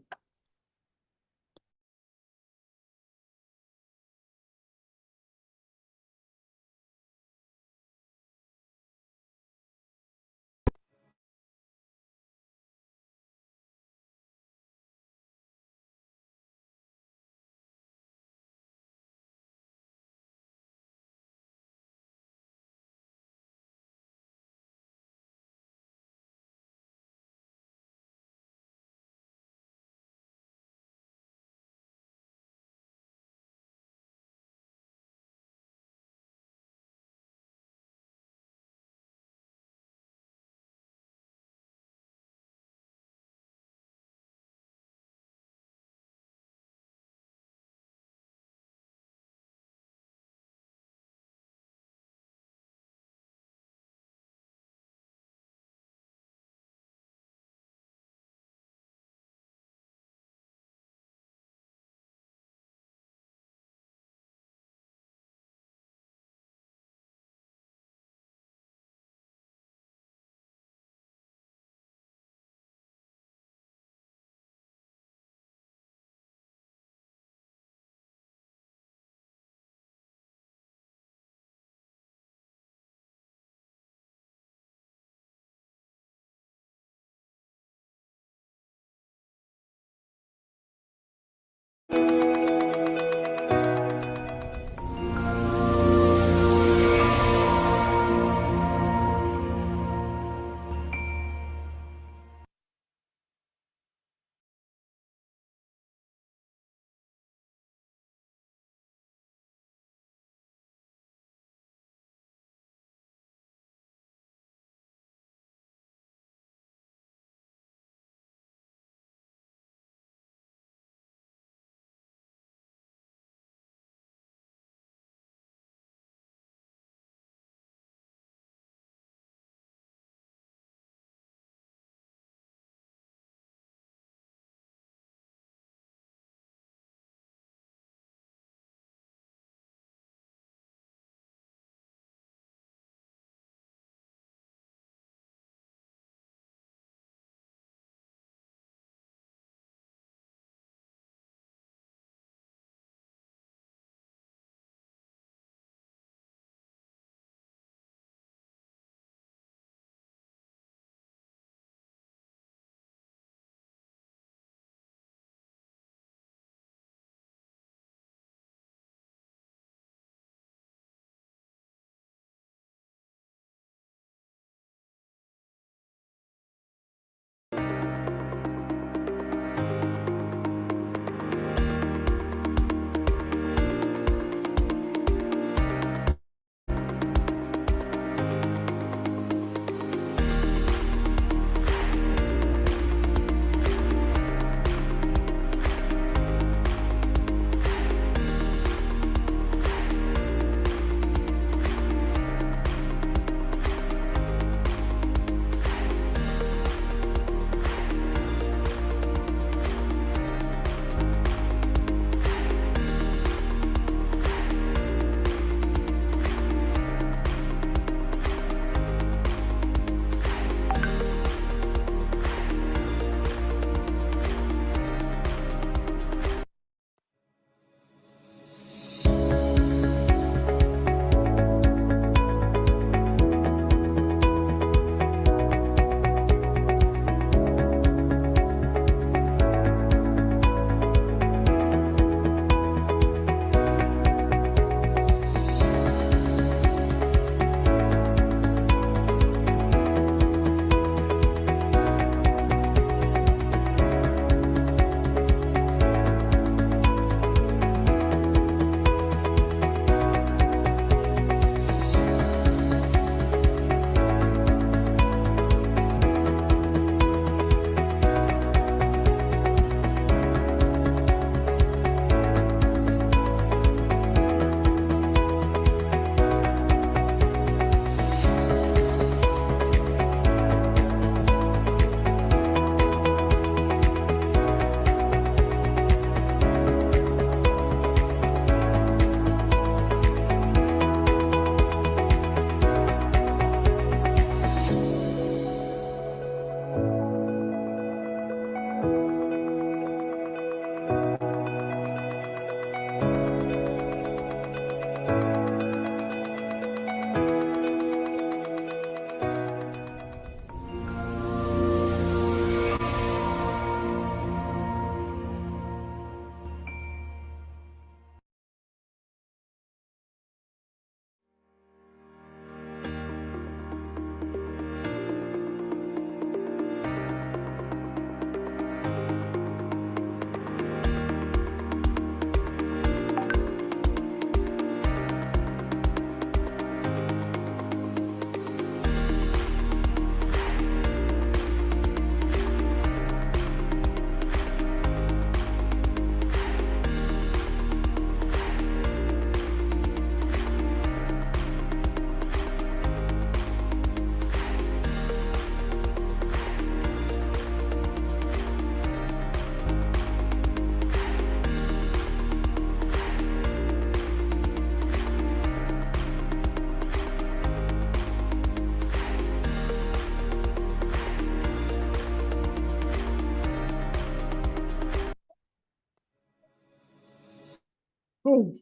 Okay.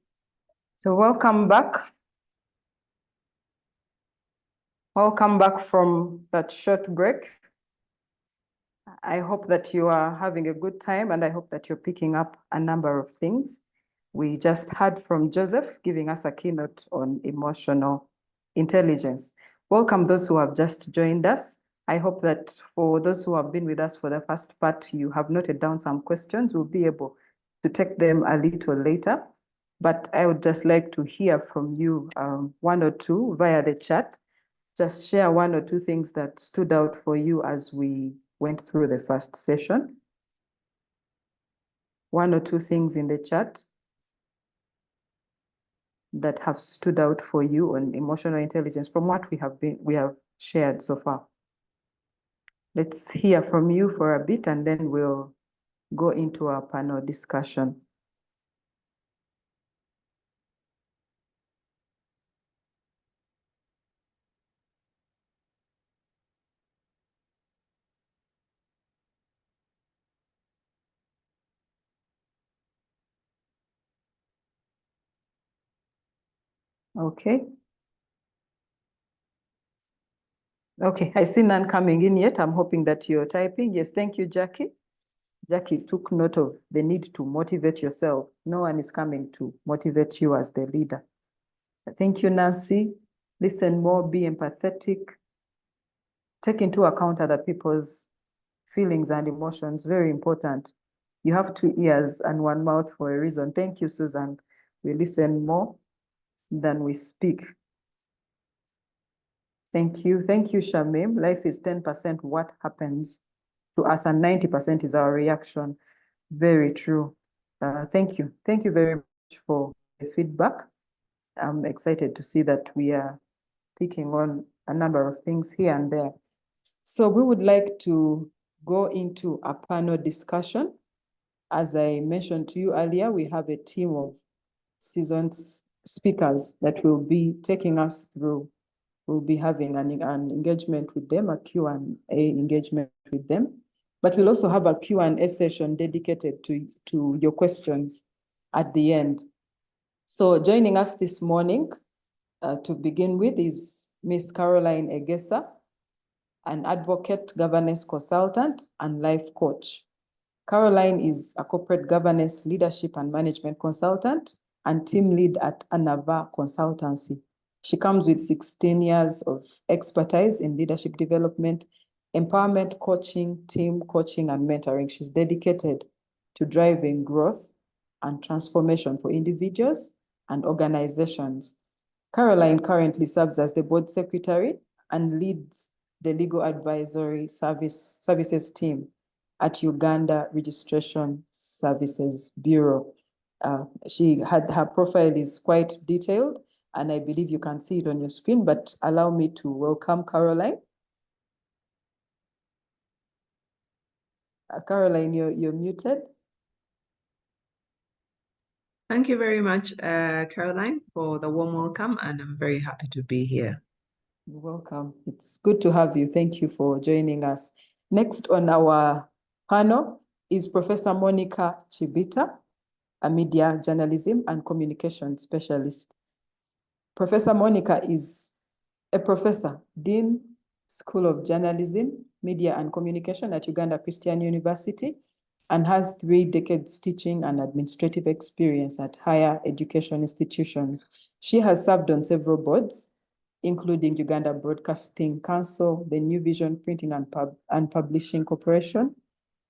So welcome back. Welcome back from that short break. I hope that you are having a good time, and I hope that you're picking up a number of things. We just heard from Joseph giving us a keynote on emotional intelligence. Welcome those who have just joined us. I hope that for those who have been with us for the first part, you have noted down some questions. We'll be able to take them a little later. But I would just like to hear from you one or two via the chat. Just share one or two things that stood out for you as we went through the first session. One or two things in the chat that have stood out for you on emotional intelligence from what we have shared so far. Let's hear from you for a bit, and then we'll go into our panel discussion. Okay. Okay, I see none coming in yet. I'm hoping that you're typing. Yes, thank you, Jackie. Jackie took note of the need to motivate yourself. No one is coming to motivate you as the leader. Thank you, Nancy. Listen more, be empathetic. Take into account other people's feelings and emotions, very important. You have 2 ears and 1 mouth for a reason. Thank you, Susan. We listen more than we speak. Thank you. Thank you, Shamim. Life is 10% what happens to us, and 90% is our reaction. Very true. Thank you. Thank you very much for the feedback. I'm excited to see that we are picking on a number of things here and there. So we would like to go into a panel discussion. As I mentioned to you earlier, we have a team of seasoned speakers that will be taking us through. We'll be having an engagement with them, a Q&A engagement with them. But we'll also have a Q&A session dedicated to your questions at the end. So joining us this morning to begin with is Ms. Caroline Egesa, an advocate, governance consultant, and life coach. Caroline is a corporate governance, leadership, and management consultant and team lead at Anava Consultancy. She comes with 16 years of expertise in leadership development, empowerment coaching, team coaching, and mentoring. She's dedicated to driving growth and transformation for individuals and organizations. Caroline currently serves as the board secretary and leads the legal advisory services team at Uganda Registration Services Bureau. Her profile is quite detailed, and I believe you can see it on your screen, but allow me to welcome Caroline. Caroline, you're muted. Thank you very much, Caroline, for the warm welcome, and I'm very happy to be here. You're welcome. It's good to have you. Thank you for joining us. Next on our panel is Professor Monica Chibita, a media journalism and communication specialist. Professor Monica is a professor, Dean, School of Journalism, Media and Communication at Uganda Christian University, and has 3 decades teaching and administrative experience at higher education institutions. She has served on several boards, including Uganda Broadcasting Council, the New Vision Printing and Publishing Corporation,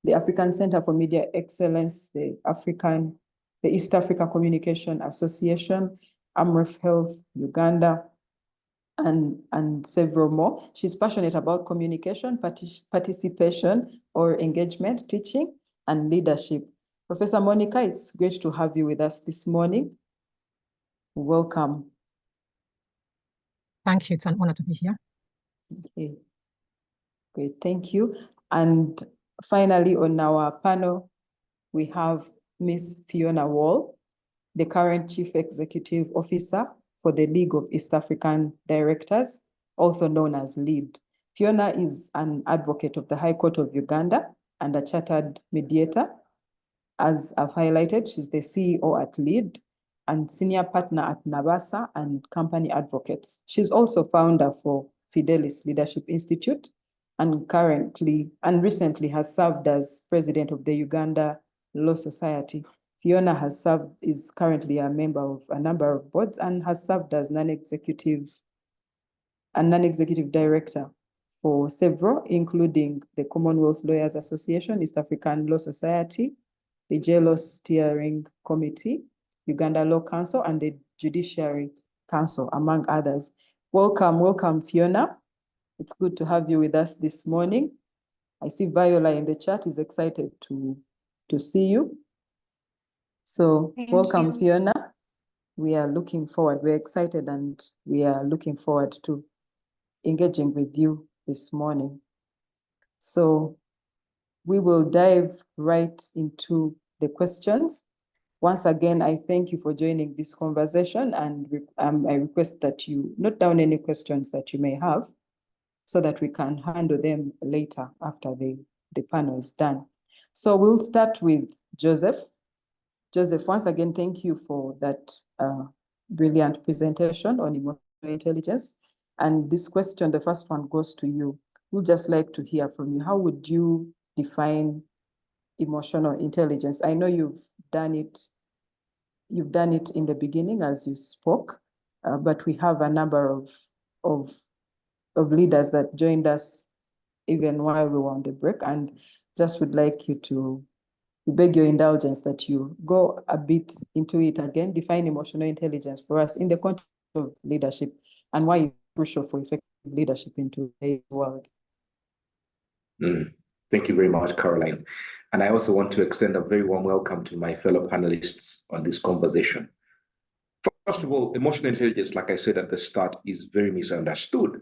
the African Center for Media Excellence, the East Africa Communication Association, Amref Health Uganda, and several more. She's passionate about communication, participation or engagement, teaching, and leadership. Professor Monica, it's great to have you with us this morning. Welcome. Thank you. It's an honor to be here. Okay. Great, thank you. And finally, on our panel, we have Ms. Pheona Wall, the current Chief Executive Officer for the League of East African Directors, also known as LEAD. Pheona is an advocate of the High Court of Uganda and a chartered mediator. As I've highlighted, she's the CEO at LEAD, and senior partner at Nabasa and company advocates. She's also founder for Fidelis Leadership Institute and recently has served as president of the Uganda Law Society. Pheona is currently a member of a number of boards and has served as non-executive director for several, including the Commonwealth Lawyers Association, East African Law Society, the JLaw Steering Committee, Uganda Law Council, and the Judiciary Council, among others. Welcome, Pheona. It's good to have you with us this morning. I see Viola in the chat is excited to see you. So welcome, Pheona. We are looking forward. We're excited and we are looking forward to engaging with you this morning. So we will dive right into the questions. Once again, I thank you for joining this conversation, and I request that you note down any questions that you may have so that we can handle them later after the panel is done. So we'll start with Joseph. Joseph, once again, thank you for that brilliant presentation on emotional intelligence. And this question, the first one, goes to you. We'd just like to hear from you. How would you define emotional intelligence? I know you've done it in the beginning as you spoke, but we have a number of leaders that joined us even while we were on the break, and just would like you to beg your indulgence that you go a bit into it again, define emotional intelligence for us in the context of leadership and why it's crucial for effective leadership in today's world. Thank you very much, Caroline. And I also want to extend a very warm welcome to my fellow panelists on this conversation. First of all, emotional intelligence, like I said at the start, is very misunderstood.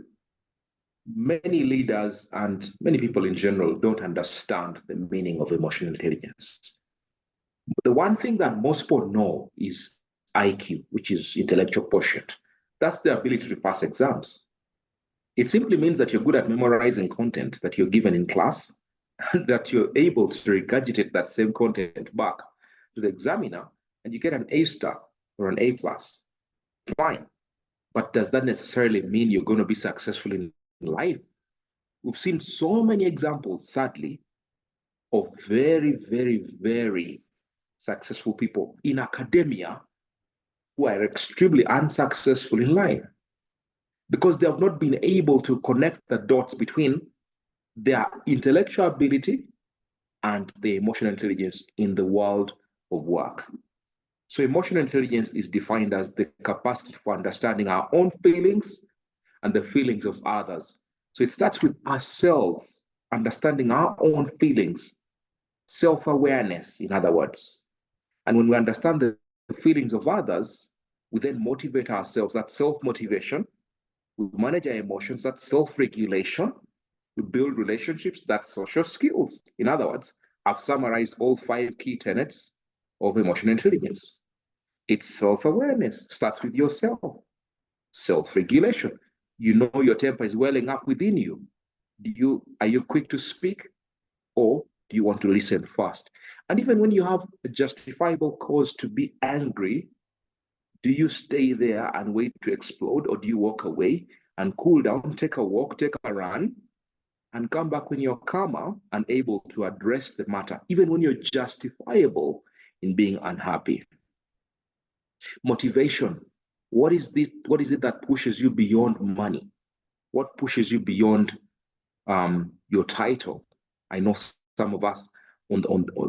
Many leaders and many people in general don't understand the meaning of emotional intelligence. The one thing that most people know is IQ, which is intellectual quotient. That's the ability to pass exams. It simply means that you're good at memorizing content that you're given in class, and that you're able to regurgitate that same content back to the examiner, and you get an A star or an A+. Fine. But does that necessarily mean you're going to be successful in life? We've seen so many examples, sadly, of very, very, very successful people in academia who are extremely unsuccessful in life because they have not been able to connect the dots between their intellectual ability and the emotional intelligence in the world of work. So emotional intelligence is defined as the capacity for understanding our own feelings and the feelings of others. So it starts with ourselves, understanding our own feelings, self-awareness, in other words. And when we understand the feelings of others, we then motivate ourselves. That's self-motivation. We manage our emotions. That's self-regulation. We build relationships. That's social skills. In other words, I've summarized all 5 key tenets of emotional intelligence. It's self-awareness. Starts with yourself. Self-regulation. You know your temper is welling up within you. Are you quick to speak, or do you want to listen first? And even when you have a justifiable cause to be angry, do you stay there and wait to explode, or do you walk away and cool down, take a walk, take a run, and come back when you're calmer and able to address the matter, even when you're justifiable in being unhappy? Motivation. What is it that pushes you beyond money? What pushes you beyond your title? I know some of us,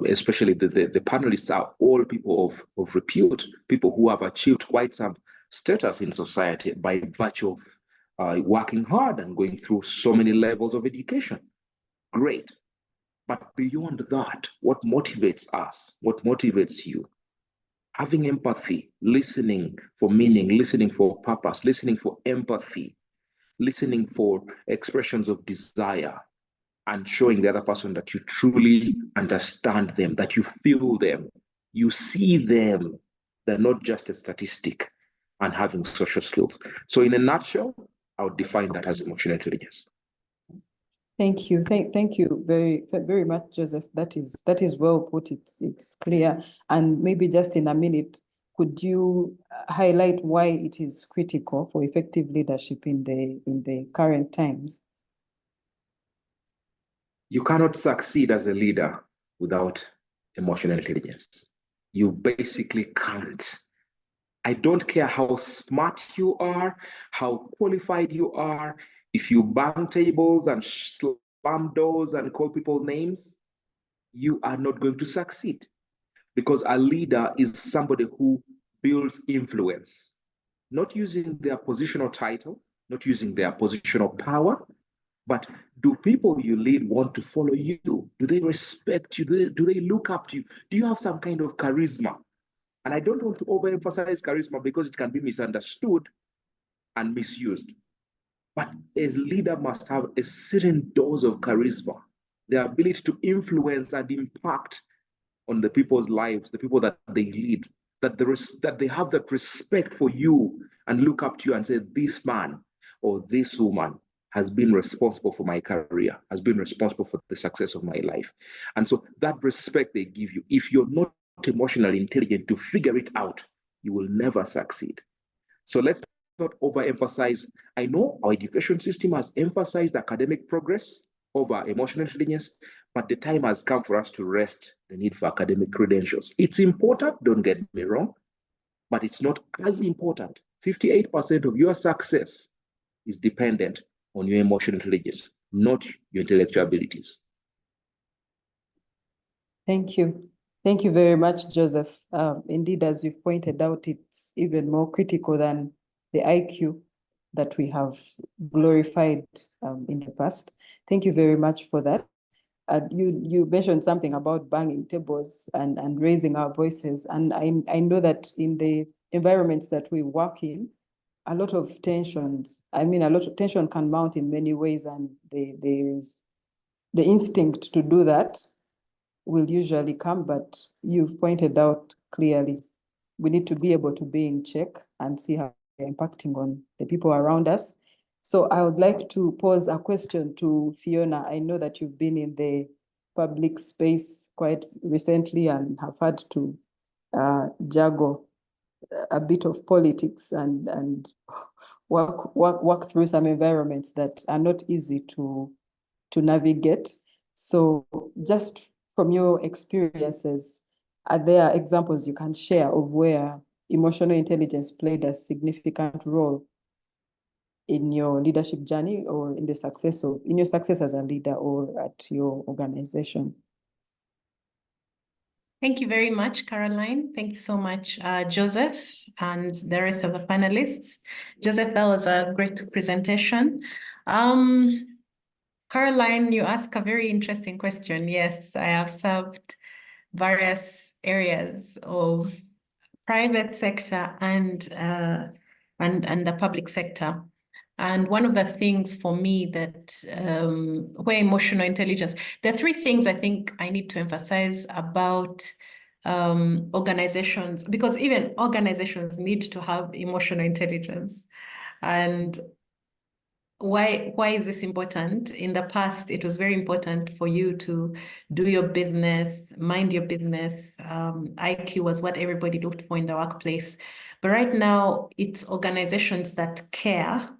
especially the panelists, are all people of repute, people who have achieved quite some status in society by virtue of working hard and going through so many levels of education. Great. But beyond that, what motivates us? What motivates you? Having empathy, listening for meaning, listening for purpose, listening for empathy, listening for expressions of desire, and showing the other person that you truly understand them, that you feel them, you see them, they're not just a statistic, and having social skills. So in a nutshell, I would define that as emotional intelligence. Thank you. Thank you very, very much, Joseph. That is well put. It's clear. And maybe just in a minute, Could you highlight why it is critical for effective leadership in the current times? You cannot succeed as a leader without emotional intelligence. You basically can't. I don't care how smart you are, how qualified you are. If you bang tables and slam doors and call people names, you are not going to succeed. Because a leader is somebody who builds influence, not using their positional title, not using their positional power, but do people you lead want to follow you? Do they respect you? Do they look up to you? Do you have some kind of charisma? And I don't want to overemphasize charisma because it can be misunderstood and misused. But a leader must have a certain dose of charisma, the ability to influence and impact on the people's lives, the people that they lead, that they have that respect for you and look up to you and say, this man or this woman has been responsible for my career, has been responsible for the success of my life. And so that respect they give you, if you're not emotionally intelligent to figure it out, you will never succeed. So let's not overemphasize. I know our education system has emphasized academic progress over emotional intelligence, but the time has come for us to rest the need for academic credentials. It's important, don't get me wrong, but it's not as important. 58% of your success is dependent on your emotional intelligence, not your intellectual abilities. Thank you. Thank you very much, Joseph. Indeed, as you've pointed out, it's even more critical than the IQ that we have glorified in the past. Thank you very much for that. You mentioned something about banging tables and raising our voices. And I know that in the environments that we work in, a lot of tension can mount in many ways, and there is the instinct to do that will usually come, but you've pointed out clearly, we need to be able to be in check and see how we're impacting on the people around us. So I would like to pose a question to Pheona. I know that you've been in the public space quite recently and have had to juggle a bit of politics and work through some environments that are not easy to navigate. So just from your experiences, are there examples you can share of where emotional intelligence played a significant role in your leadership journey or in your success as a leader or at your organization? Thank you very much, Caroline. Thank you so much, Joseph, and the rest of the panelists. Joseph, that was a great presentation. Caroline, you asked a very interesting question. Yes, I have served various areas of private sector and the public sector. And one of the things for me that where emotional intelligence, there are three things I think I need to emphasize about organizations, because even organizations need to have emotional intelligence. And why is this important? In the past, it was very important for you to do your business, mind your business. IQ was what everybody looked for in the workplace. But right now, it's organizations that care,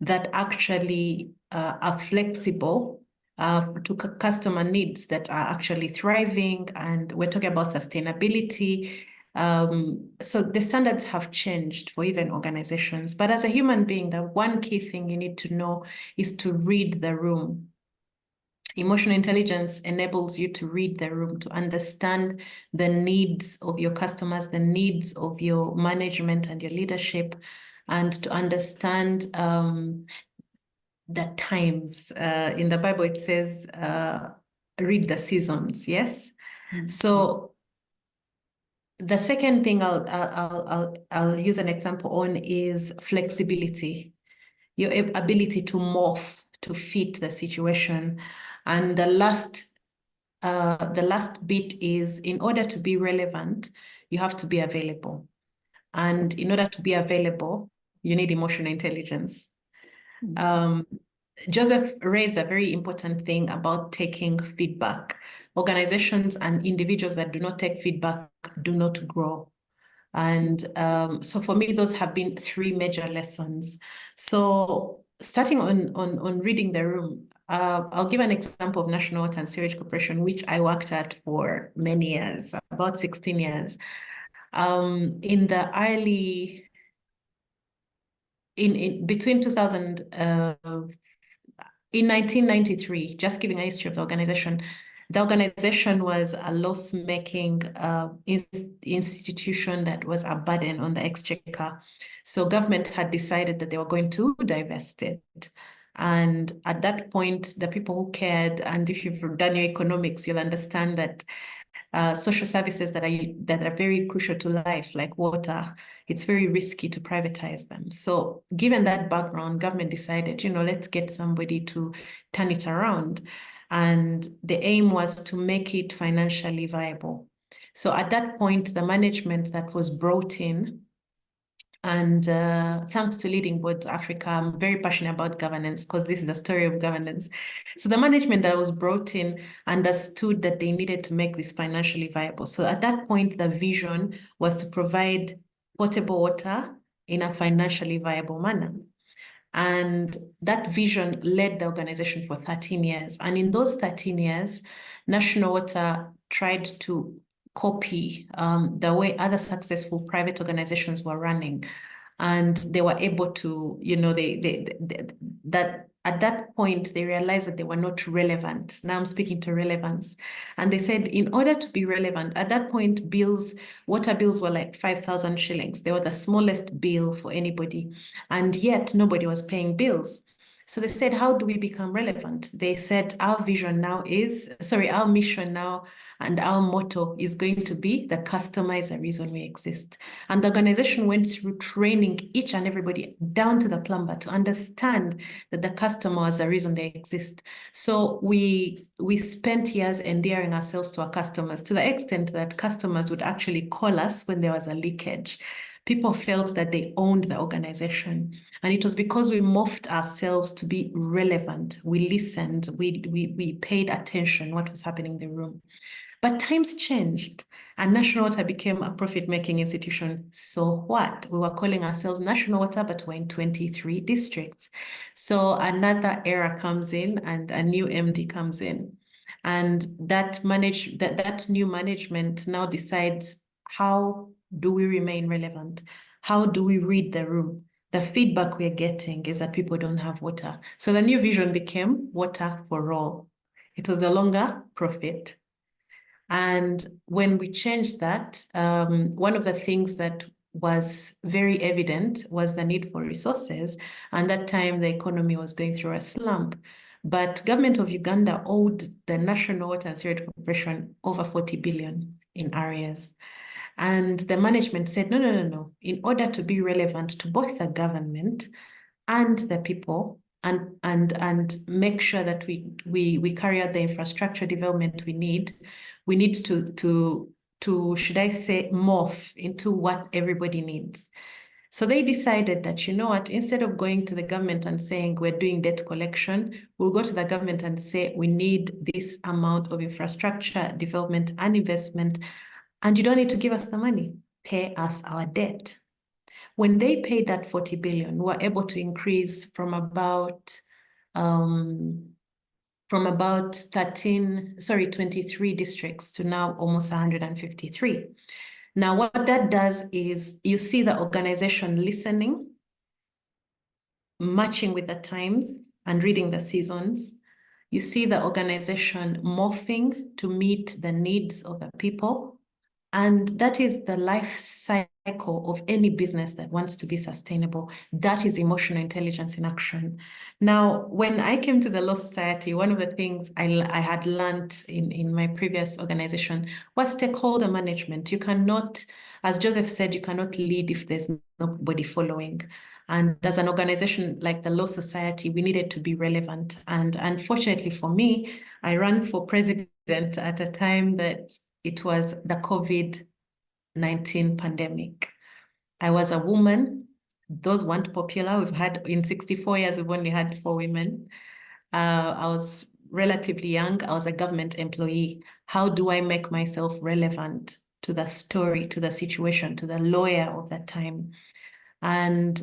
that actually are flexible to customer needs, that are actually thriving. And we're talking about sustainability. So the standards have changed for even organizations. But as a human being, the one key thing you need to know is to read the room. Emotional intelligence enables you to read the room, to understand the needs of your customers, the needs of your management and your leadership, and to understand the times. In the Bible, it says, read the seasons, yes? Mm-hmm. So the second thing I'll use an example on is flexibility, your ability to morph to fit the situation. And the last bit is, in order to be relevant, you have to be available. And in order to be available, you need emotional intelligence. Joseph raised a very important thing about taking feedback. Organizations and individuals that do not take feedback do not grow. And so for me, those have been three major lessons. So starting on reading the room, I'll give an example of National Water and Sewage Corporation, which I worked at for many years, about 16 years. In the early, between 2000, in 1993, just giving a history of the organization was a loss-making institution that was a burden on the exchequer. So government had decided that they were going to divest it. And at that point, the people who cared, and if you've done your economics, you'll understand that social services that are very crucial to life, like water, it's very risky to privatize them. So given that background, government decided, let's get somebody to turn it around. And the aim was to make it financially viable. So at that point, the management that was brought in, and thanks to Leading Boards Africa, I'm very passionate about governance because this is a story of governance. So the management that was brought in understood that they needed to make this financially viable. So at that point, the vision was to provide potable water in a financially viable manner. And that vision led the organization for 13 years. And in those 13 years, National Water tried to copy the way other successful private organizations were running. And they were able to, that at that point, they realized that they were not relevant. Now I'm speaking to relevance. And they said, in order to be relevant, at that point, water bills were like 5,000 shillings. They were the smallest bill for anybody. And yet nobody was paying bills. So they said, how do we become relevant? They said, our mission now, and our motto is going to be the customer is the reason we exist. And the organization went through training each and everybody down to the plumber to understand that the customer is the reason they exist. So we spent years endearing ourselves to our customers to the extent that customers would actually call us when there was a leakage. People felt that they owned the organization. And it was because we morphed ourselves to be relevant. We listened, we paid attention what was happening in the room. But times changed and National Water became a profit-making institution. So what? We were calling ourselves National Water, but we're in 23 districts. So another era comes in and a new MD comes in. And that new management now decides, how do we remain relevant? How do we read the room? The feedback we're getting is that people don't have water. So the new vision became water for all. It was no longer profit. And when we changed that, one of the things that was very evident was the need for resources. And that time the economy was going through a slump. But government of Uganda owed the National Water and Sewage Corporation over 40 billion in arrears. And the management said, no. In order to be relevant to both the government and the people, and make sure that we carry out the infrastructure development we need to, should I say, morph into what everybody needs. So they decided that, instead of going to the government and saying we're doing debt collection, we'll go to the government and say we need this amount of infrastructure development and investment, and you don't need to give us the money, pay us our debt. When they paid that 40 billion, we were able to increase from about 23 districts to now almost 153. Now, what that does is you see the organization listening, matching with the times and reading the seasons. You see the organization morphing to meet the needs of the people. And that is the life cycle of any business that wants to be sustainable. That is emotional intelligence in action. Now, when I came to the Law Society, one of the things I had learned in my previous organization was stakeholder management. You cannot, as Joseph said, you cannot lead if there's nobody following. And as an organization like the Law Society, we needed to be relevant. And unfortunately for me, I ran for president at a time that it was the COVID-19 pandemic. I was a woman. Those weren't popular. We've had, in 64 years, we've only had 4 women. I was relatively young. I was a government employee. How do I make myself relevant to the story, to the situation, to the lawyer of that time. And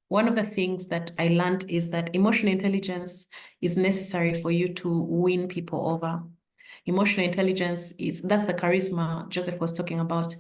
one of the things that I learned is that emotional intelligence is necessary for you to win people over. Emotional intelligence that's the charisma Joseph was talking about.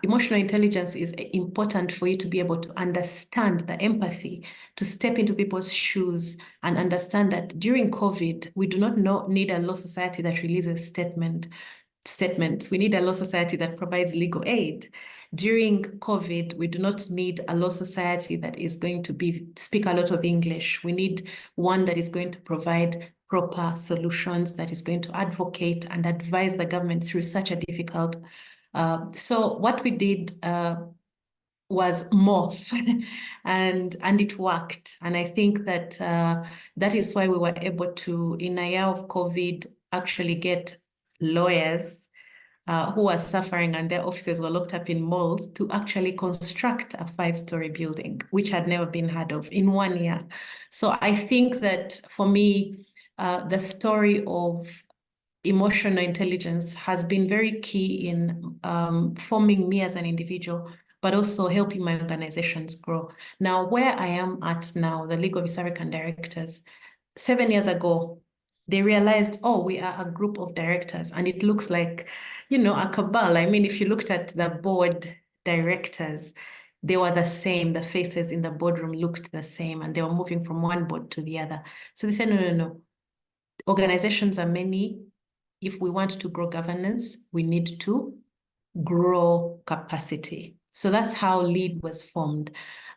Emotional intelligence is important for you to be able to understand the empathy, to step into people's shoes and understand that during COVID, we do not need a law society that releases statements. We need a law society that provides legal aid. During COVID, we do not need a law society that is going to speak a lot of English. We need one that is going to provide proper solutions, that is going to advocate and advise the government through such a difficult. So what we did was morph and it worked. And I think that that is why we were able to, in a year of COVID, actually get lawyers who are suffering and their offices were locked up in malls to actually construct a 5-story building, which had never been heard of in 1 year. So I think that for me, the story of emotional intelligence has been very key in forming me as an individual, but also helping my organizations grow. Now, where I am at now, the League of East African Directors, 7 years ago, they realized, oh, we are a group of directors, and it looks like, a cabal. I mean, if you looked at the board directors, they were the same. The faces in the boardroom looked the same, and they were moving from one board to the other. So they said, no. Organizations are many. If we want to grow governance, we need to grow capacity. So that's how LEAD was formed.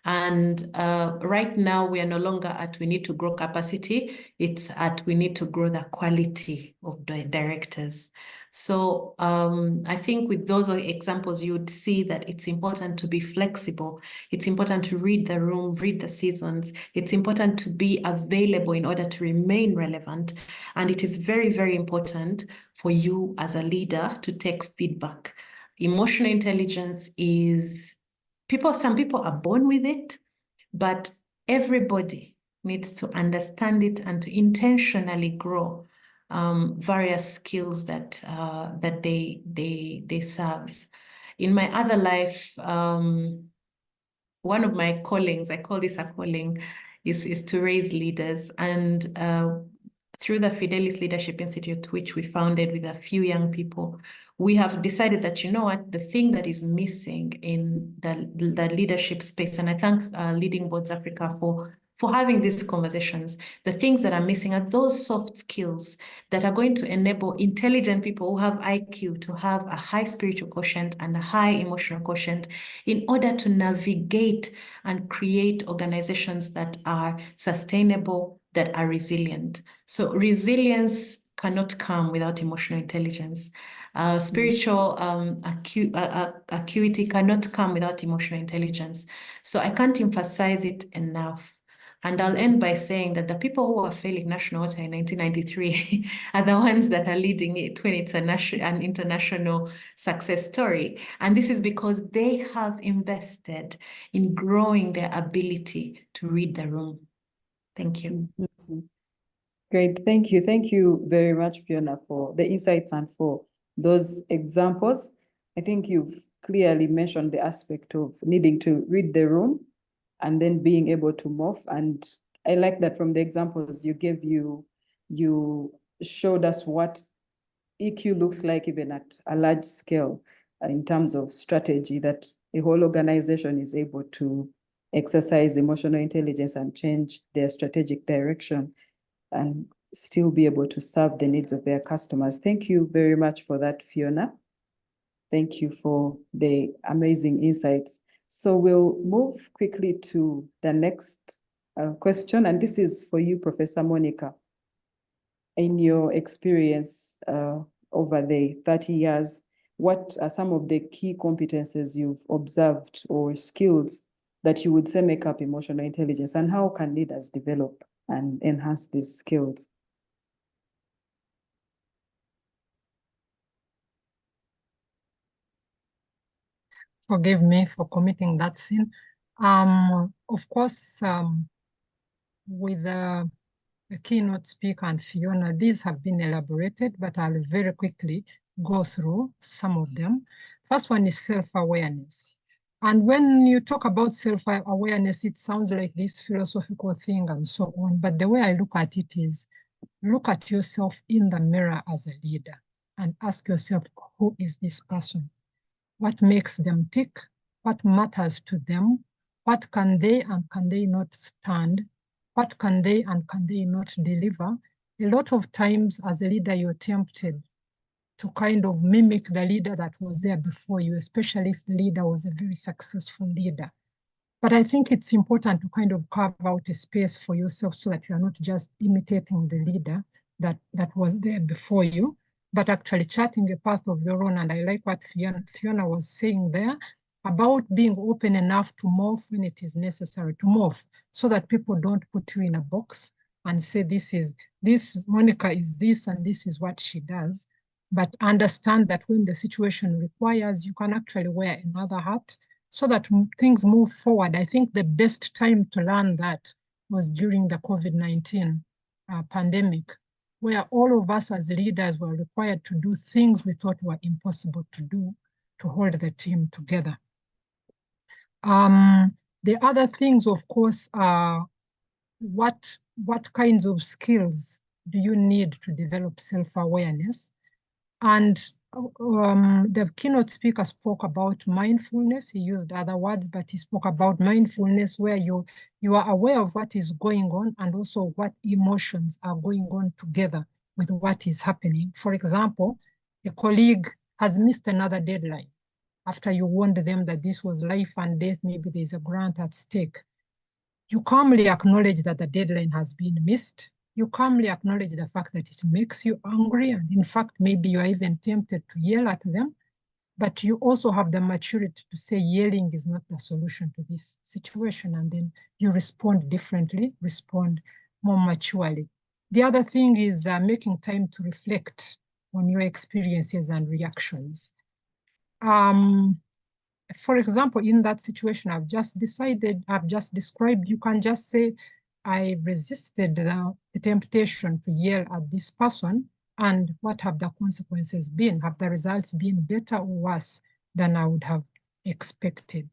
And right now, we are no longer at we need to grow capacity. It's at we need to grow the quality of the directors. So I think with those examples, you would see that it's important to be flexible. It's important to read the room, read the seasons. It's important to be available in order to remain relevant. And it is very, very important for you as a leader to take feedback. Emotional intelligence is some people are born with it, but everybody needs to understand it and to intentionally grow various skills that they serve. In my other life, one of my callings, I call this a calling, is to raise leaders. And through the Fidelis Leadership Institute, which we founded with a few young people, we have decided that, the thing that is missing in the leadership space, and I thank Leading Boards Africa for having these conversations, the things that are missing are those soft skills that are going to enable intelligent people who have IQ to have a high spiritual quotient and a high emotional quotient in order to navigate and create organizations that are sustainable, that are resilient. So resilience cannot come without emotional intelligence. Spiritual acuity cannot come without emotional intelligence. So I can't emphasize it enough. And I'll end by saying that the people who are failing national water in 1993 are the ones that are leading it when it's an international success story. And this is because they have invested in growing their ability to read the room. Thank you. Great, thank you. Thank you very much, Pheona, for the insights and for those examples. I think you've clearly mentioned the aspect of needing to read the room and then being able to morph. And I like that from the examples you gave, you showed us what EQ looks like even at a large scale in terms of strategy, that a whole organization is able to exercise emotional intelligence and change their strategic direction and still be able to serve the needs of their customers. Thank you very much for that, Pheona. Thank you for the amazing insights. So we'll move quickly to the next question, and this is for you, Professor Monica. In your experience over the 30 years, what are some of the key competences you've observed or skills that you would say make up emotional intelligence, and how can leaders develop and enhance these skills? Forgive me for committing that sin. Of course, with the keynote speaker and Pheona, these have been elaborated, but I'll very quickly go through some of them. First one is self-awareness. And when you talk about self-awareness, it sounds like this philosophical thing and so on. But the way I look at it is, look at yourself in the mirror as a leader and ask yourself, who is this person? What makes them tick? What matters to them? What can they and can they not stand? What can they and can they not deliver? A lot of times as a leader, you're tempted to kind of mimic the leader that was there before you, especially if the leader was a very successful leader. But I think it's important to kind of carve out a space for yourself so that you are not just imitating the leader that was there before you, but actually charting a path of your own. And I like what Pheona was saying there about being open enough to morph when it is necessary to morph, so that people don't put you in a box and say, this Monica is this and this is what she does. But understand that when the situation requires, you can actually wear another hat so that things move forward. I think the best time to learn that was during the COVID-19 pandemic, where all of us as leaders were required to do things we thought were impossible to do to hold the team together. The other things, of course, are what kinds of skills do you need to develop self-awareness? And the keynote speaker spoke about mindfulness. He used other words, but he spoke about mindfulness, where you are aware of what is going on and also what emotions are going on together with what is happening. For example, a colleague has missed another deadline after you warned them that this was life and death, maybe there's a grant at stake. You calmly acknowledge that the deadline has been missed. You calmly acknowledge the fact that it makes you angry, and in fact, maybe you are even tempted to yell at them, but you also have the maturity to say yelling is not the solution to this situation, and then you respond differently, respond more maturely. The other thing is making time to reflect on your experiences and reactions. For example, in that situation I've just described, you can just say, I resisted the temptation to yell at this person, and what have the consequences been? Have the results been better or worse than I would have expected?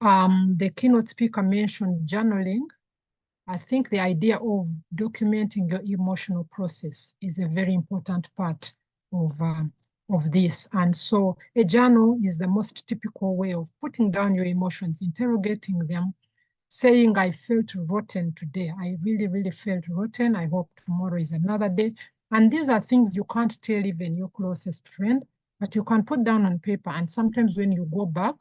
The keynote speaker mentioned journaling. I think the idea of documenting your emotional process is a very important part of this. And so a journal is the most typical way of putting down your emotions, interrogating them, saying, I felt rotten today. I really, really felt rotten. I hope tomorrow is another day. And these are things you can't tell even your closest friend, but you can put down on paper. And sometimes when you go back,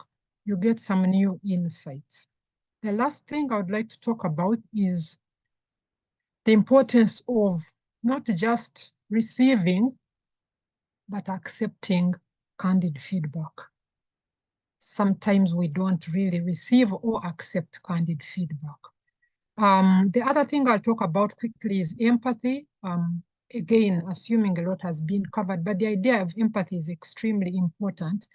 you get some new insights. The last thing I would like to talk about is the importance of not just receiving, but accepting candid feedback. Sometimes we don't really receive or accept candid feedback. The other thing I'll talk about quickly is empathy. Again, assuming a lot has been covered, but the idea of empathy is extremely important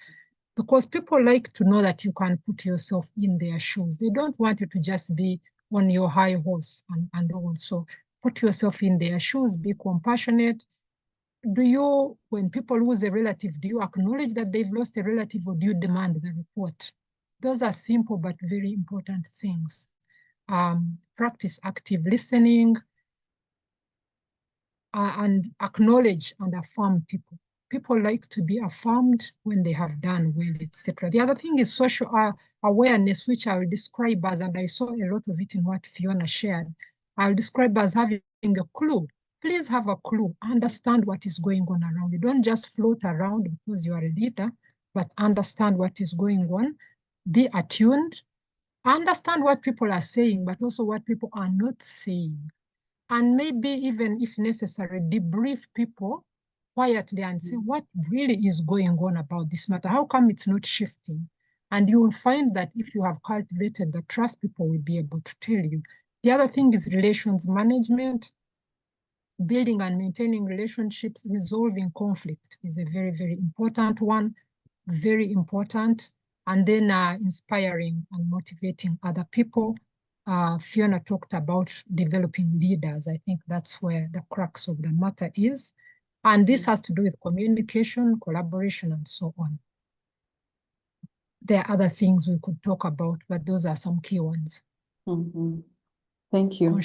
because people like to know that you can put yourself in their shoes. They don't want you to just be on your high horse and also put yourself in their shoes, be compassionate. When people lose a relative, do you acknowledge that they've lost a relative, or do you demand the report? Those are simple but very important things. Practice active listening, and acknowledge and affirm people. People like to be affirmed when they have done well, etc. The other thing is social awareness, which I will describe as, and I saw a lot of it in what Pheona shared, I'll describe as having a clue. Please have a clue, understand what is going on around you. Don't just float around because you are a leader, but understand what is going on. Be attuned, understand what people are saying, but also what people are not saying. And maybe even if necessary, debrief people quietly and say what really is going on about this matter. How come it's not shifting? And you will find that if you have cultivated the trust, people will be able to tell you. The other thing is relations management. Building and maintaining relationships, resolving conflict is a very, very important one, very important. And then inspiring and motivating other people. Pheona talked about developing leaders. I think that's where the crux of the matter is. And this has to do with communication, collaboration, and so on. There are other things we could talk about, but those are some key ones. Thank you.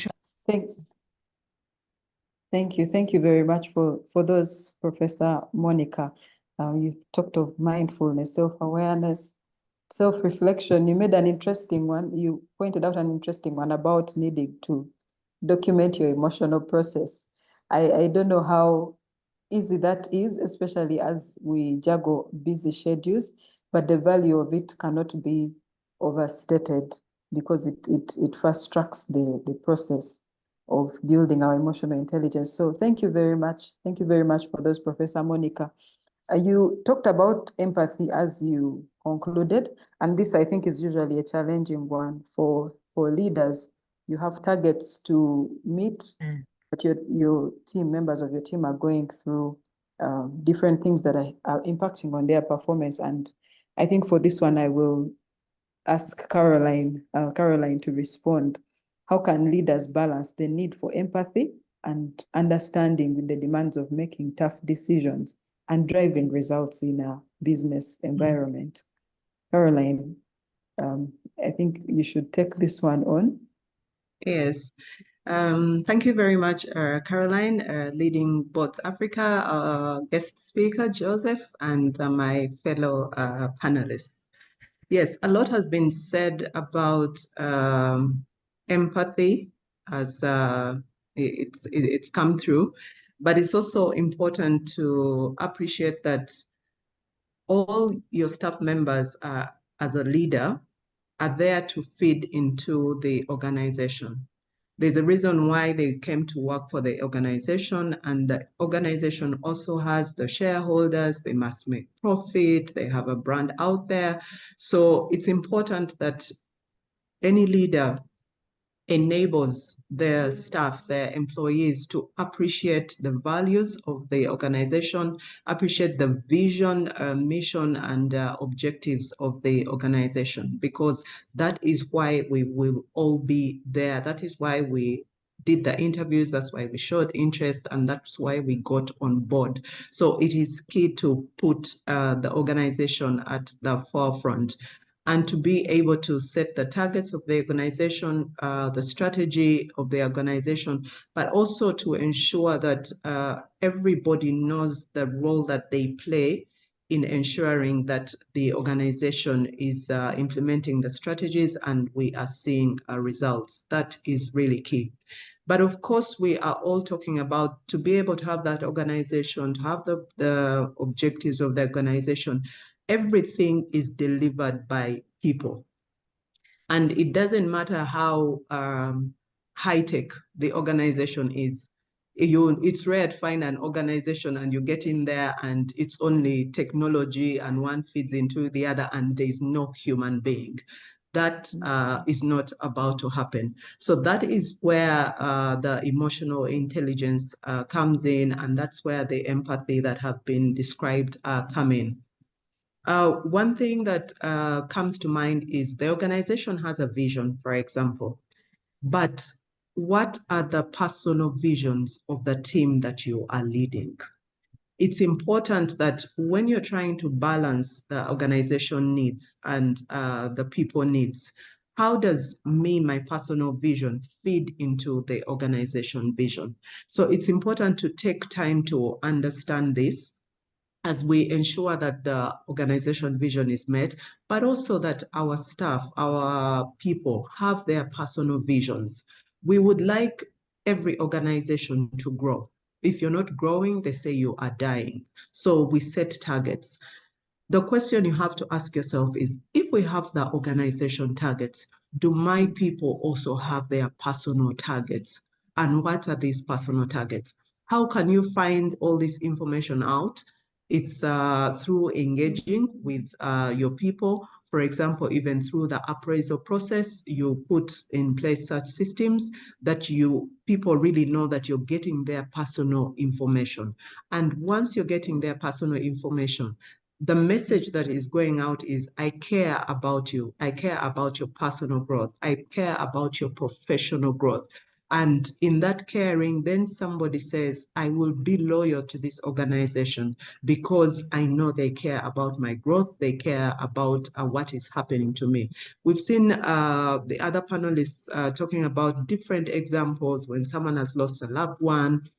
Thank you. Thank you very much for those, Professor Monica. You've talked of mindfulness, self-awareness, self-reflection. You made an interesting one. You pointed out an interesting one about needing to document your emotional process. I don't know how easy that is, especially as we juggle busy schedules, but the value of it cannot be overstated because it fast tracks the process of building our emotional intelligence. So thank you very much. Thank you very much for those, Professor Monica. You talked about empathy as you concluded, and this I think is usually a challenging one for leaders. You have targets to meet, but your team members of your team are going through different things that are impacting on their performance. And I think for this one, I will ask Caroline to respond. How can leaders balance the need for empathy and understanding with the demands of making tough decisions and driving results in a business environment? Caroline, I think you should take this one on. Yes. Thank you very much, Caroline, leading both Africa, guest speaker, Joseph, and my fellow panelists. Yes, a lot has been said about empathy as it's come through, but it's also important to appreciate that all your staff members as a leader are there to feed into the organization. There's a reason why they came to work for the organization, and the organization also has the shareholders. They must make profit. They have a brand out there. So it's important that any leader enables their staff, their employees to appreciate the values of the organization, appreciate the vision, mission, and objectives of the organization, because that is why we will all be there. That is why we did the interviews, that's why we showed interest, and that's why we got on board. So it is key to put the organization at the forefront, and to be able to set the targets of the organization, the strategy of the organization, but also to ensure that everybody knows the role that they play in ensuring that the organization is implementing the strategies and we are seeing results. That is really key. But of course, we are all talking about to be able to have that organization, to have the objectives of the organization. Everything is delivered by people. And it doesn't matter how high-tech the organization is. It's rare to find an organization and you get in there and it's only technology and one feeds into the other and there's no human being. That is not about to happen. So that is where the emotional intelligence comes in, and that's where the empathy that have been described come in. One thing that comes to mind is the organization has a vision, for example, but what are the personal visions of the team that you are leading? It's important that when you're trying to balance the organization needs and the people needs, how does my personal vision feed into the organization vision? So it's important to take time to understand this as we ensure that the organization vision is met, but also that our staff, our people have their personal visions. We would like every organization to grow. If you're not growing, they say you are dying. So we set targets. The question you have to ask yourself is, if we have the organization targets, do my people also have their personal targets? And what are these personal targets? How can you find all this information out? It's through engaging with your people. For example, even through the appraisal process, you put in place such systems that people really know that you're getting their personal information. And once you're getting their personal information, the message that is going out is, I care about you. I care about your personal growth. I care about your professional growth. And in that caring, then somebody says, I will be loyal to this organization because I know they care about my growth, they care about what is happening to me. We've seen the other panelists talking about different examples when someone has lost a loved one.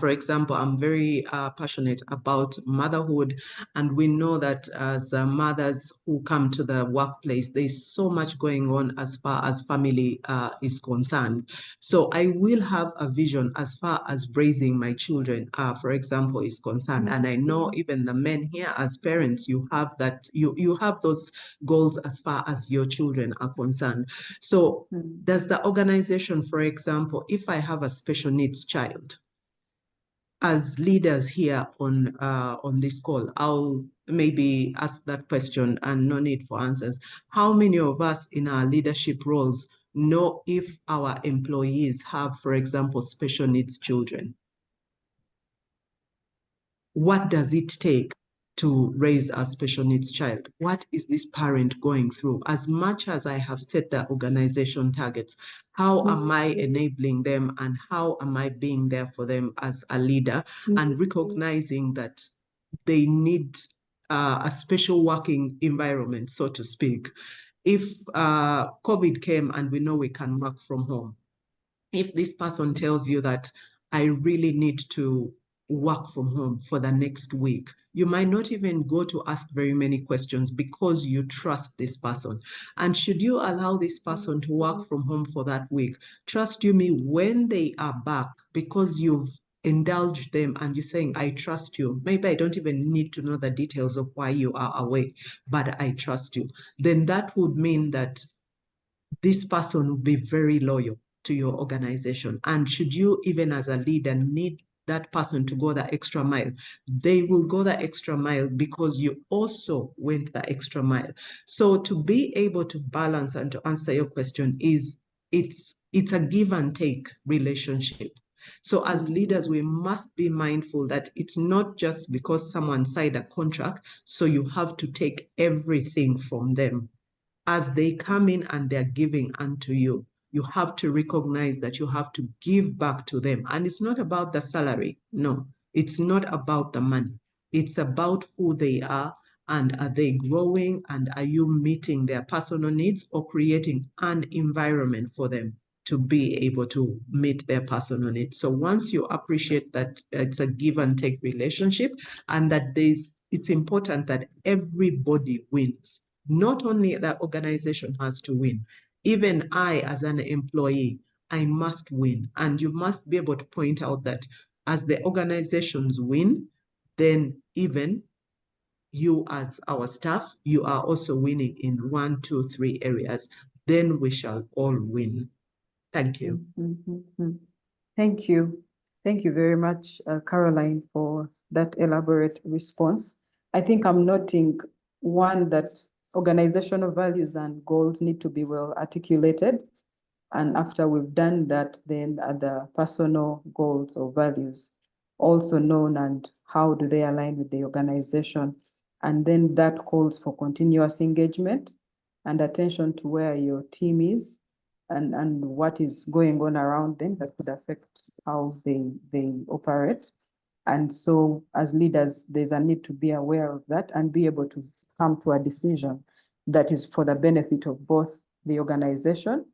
For example, I'm very passionate about motherhood, and we know that as mothers who come to the workplace, there's so much going on as far as family is concerned. So I will have a vision as far as raising my children, for example, is concerned. And I know even the men here as parents, you have that, you have those goals as far as your children are concerned. So does the organization, for example, if I have a special needs child, as leaders here on this call, I'll maybe ask that question and no need for answers. How many of us in our leadership roles know if our employees have, for example, special needs children? What does it take to raise a special needs child? What is this parent going through? As much as I have set the organization targets, how am I enabling them and how am I being there for them as a leader and recognizing that they need a special working environment, so to speak? If COVID came and we know we can work from home, if this person tells you that I really need to work from home for the next week, you might not even go to ask very many questions because you trust this person. And should you allow this person to work from home for that week, trust you me, when they are back, because you've indulged them and you're saying, I trust you, maybe I don't even need to know the details of why you are away, but I trust you, then that would mean that this person will be very loyal to your organization. And should you, even as a leader, need that person to go the extra mile, they will go the extra mile because you also went the extra mile. So to be able to balance and to answer your question is, it's a give and take relationship. So as leaders, we must be mindful that it's not just because someone signed a contract, so you have to take everything from them. As they come in and they're giving unto you, you have to recognize that you have to give back to them. And it's not about the salary. No, it's not about the money. It's about who they are and are they growing and are you meeting their personal needs or creating an environment for them to be able to meet their personal needs. So once you appreciate that it's a give and take relationship and that it's important that everybody wins. Not only that organization has to win, even I as an employee, I must win. And you must be able to point out that as the organizations win, then even you as our staff, you are also winning in 1, 2, 3 areas. Then we shall all win. Thank you. Thank you. Thank you very much, Caroline, for that elaborate response. I think I'm noting one, that organizational values and goals need to be well articulated. And after we've done that, then the personal goals or values also known and how do they align with the organization. And then that calls for continuous engagement and attention to where your team is and what is going on around them that could affect how they operate. And so as leaders, there's a need to be aware of that and be able to come to a decision that is for the benefit of both the organization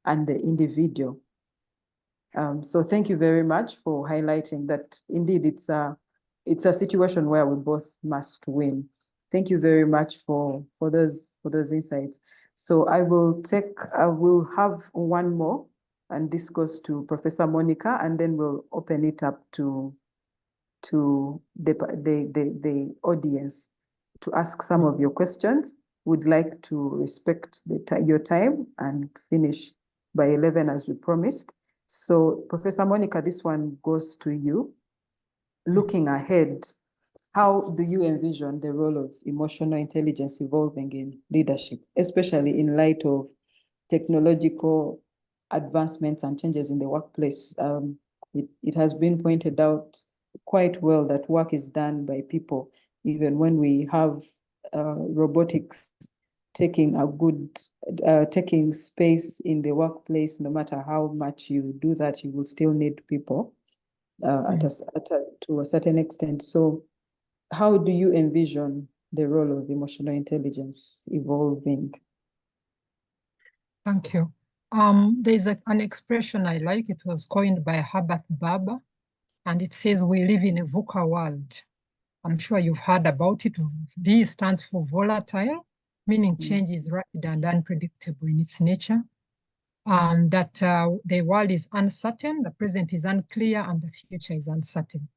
and the individual. So thank you very much for highlighting that indeed it's a situation where we both must win. Thank you very much for those insights. So I will have one more, and this goes to Professor Monica, and then we'll open it up to the audience to ask some of your questions. Would like to respect your time and finish by 11 as we promised. So Professor Monica, this one goes to you. Looking ahead, how do you envision the role of emotional intelligence evolving in leadership, especially in light of technological advancements and changes in the workplace? It has been pointed out quite well that work is done by people, even when we have robotics taking a good, taking space in the workplace. No matter how much you do that, you will still need people to a certain extent. So how do you envision the role of emotional intelligence evolving? Thank you. There's an expression I like. It was coined by Herbert Barber, and it says we live in a VUCA world. I'm sure you've heard about it. V stands for volatile, meaning change is rapid and unpredictable in its nature. That the world is uncertain, the present is unclear, and the future is uncertain.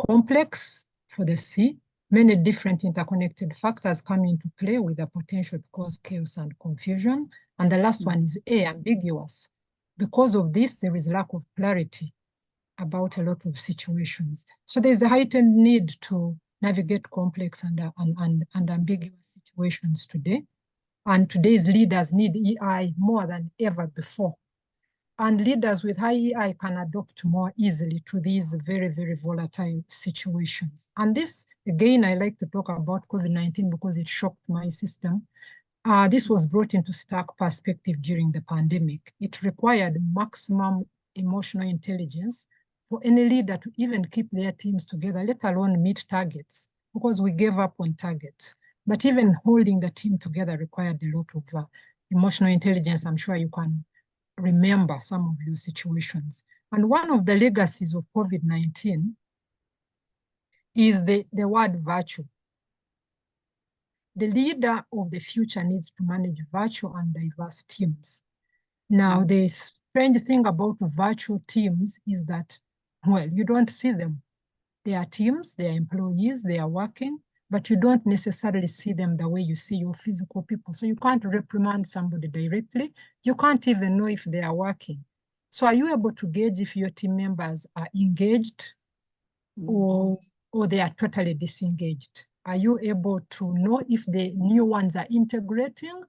Complex for the C, many different interconnected factors come into play with the potential to cause chaos and confusion. And the last one is A, ambiguous. Because of this, there is lack of clarity about a lot of situations. So there's a heightened need to navigate complex and ambiguous situations today. And today's leaders need EI more than ever before. And leaders with high EI can adapt more easily to these very, very volatile situations. And this, again, I like to talk about COVID-19 because it shocked my system. This was brought into stark perspective during the pandemic. It required maximum emotional intelligence for any leader to even keep their teams together, let alone meet targets, because we gave up on targets. But even holding the team together required a lot of emotional intelligence. I'm sure you can remember some of your situations. And one of the legacies of COVID-19 is the word virtue. The leader of the future needs to manage virtual and diverse teams. Now, the strange thing about virtual teams is that, well, you don't see them. They are teams, they are employees, they are working, but you don't necessarily see them the way you see your physical people. So you can't reprimand somebody directly. You can't even know if they are working. So are you able to gauge if your team members are engaged or they are totally disengaged? Are you able to know if the new ones are integrating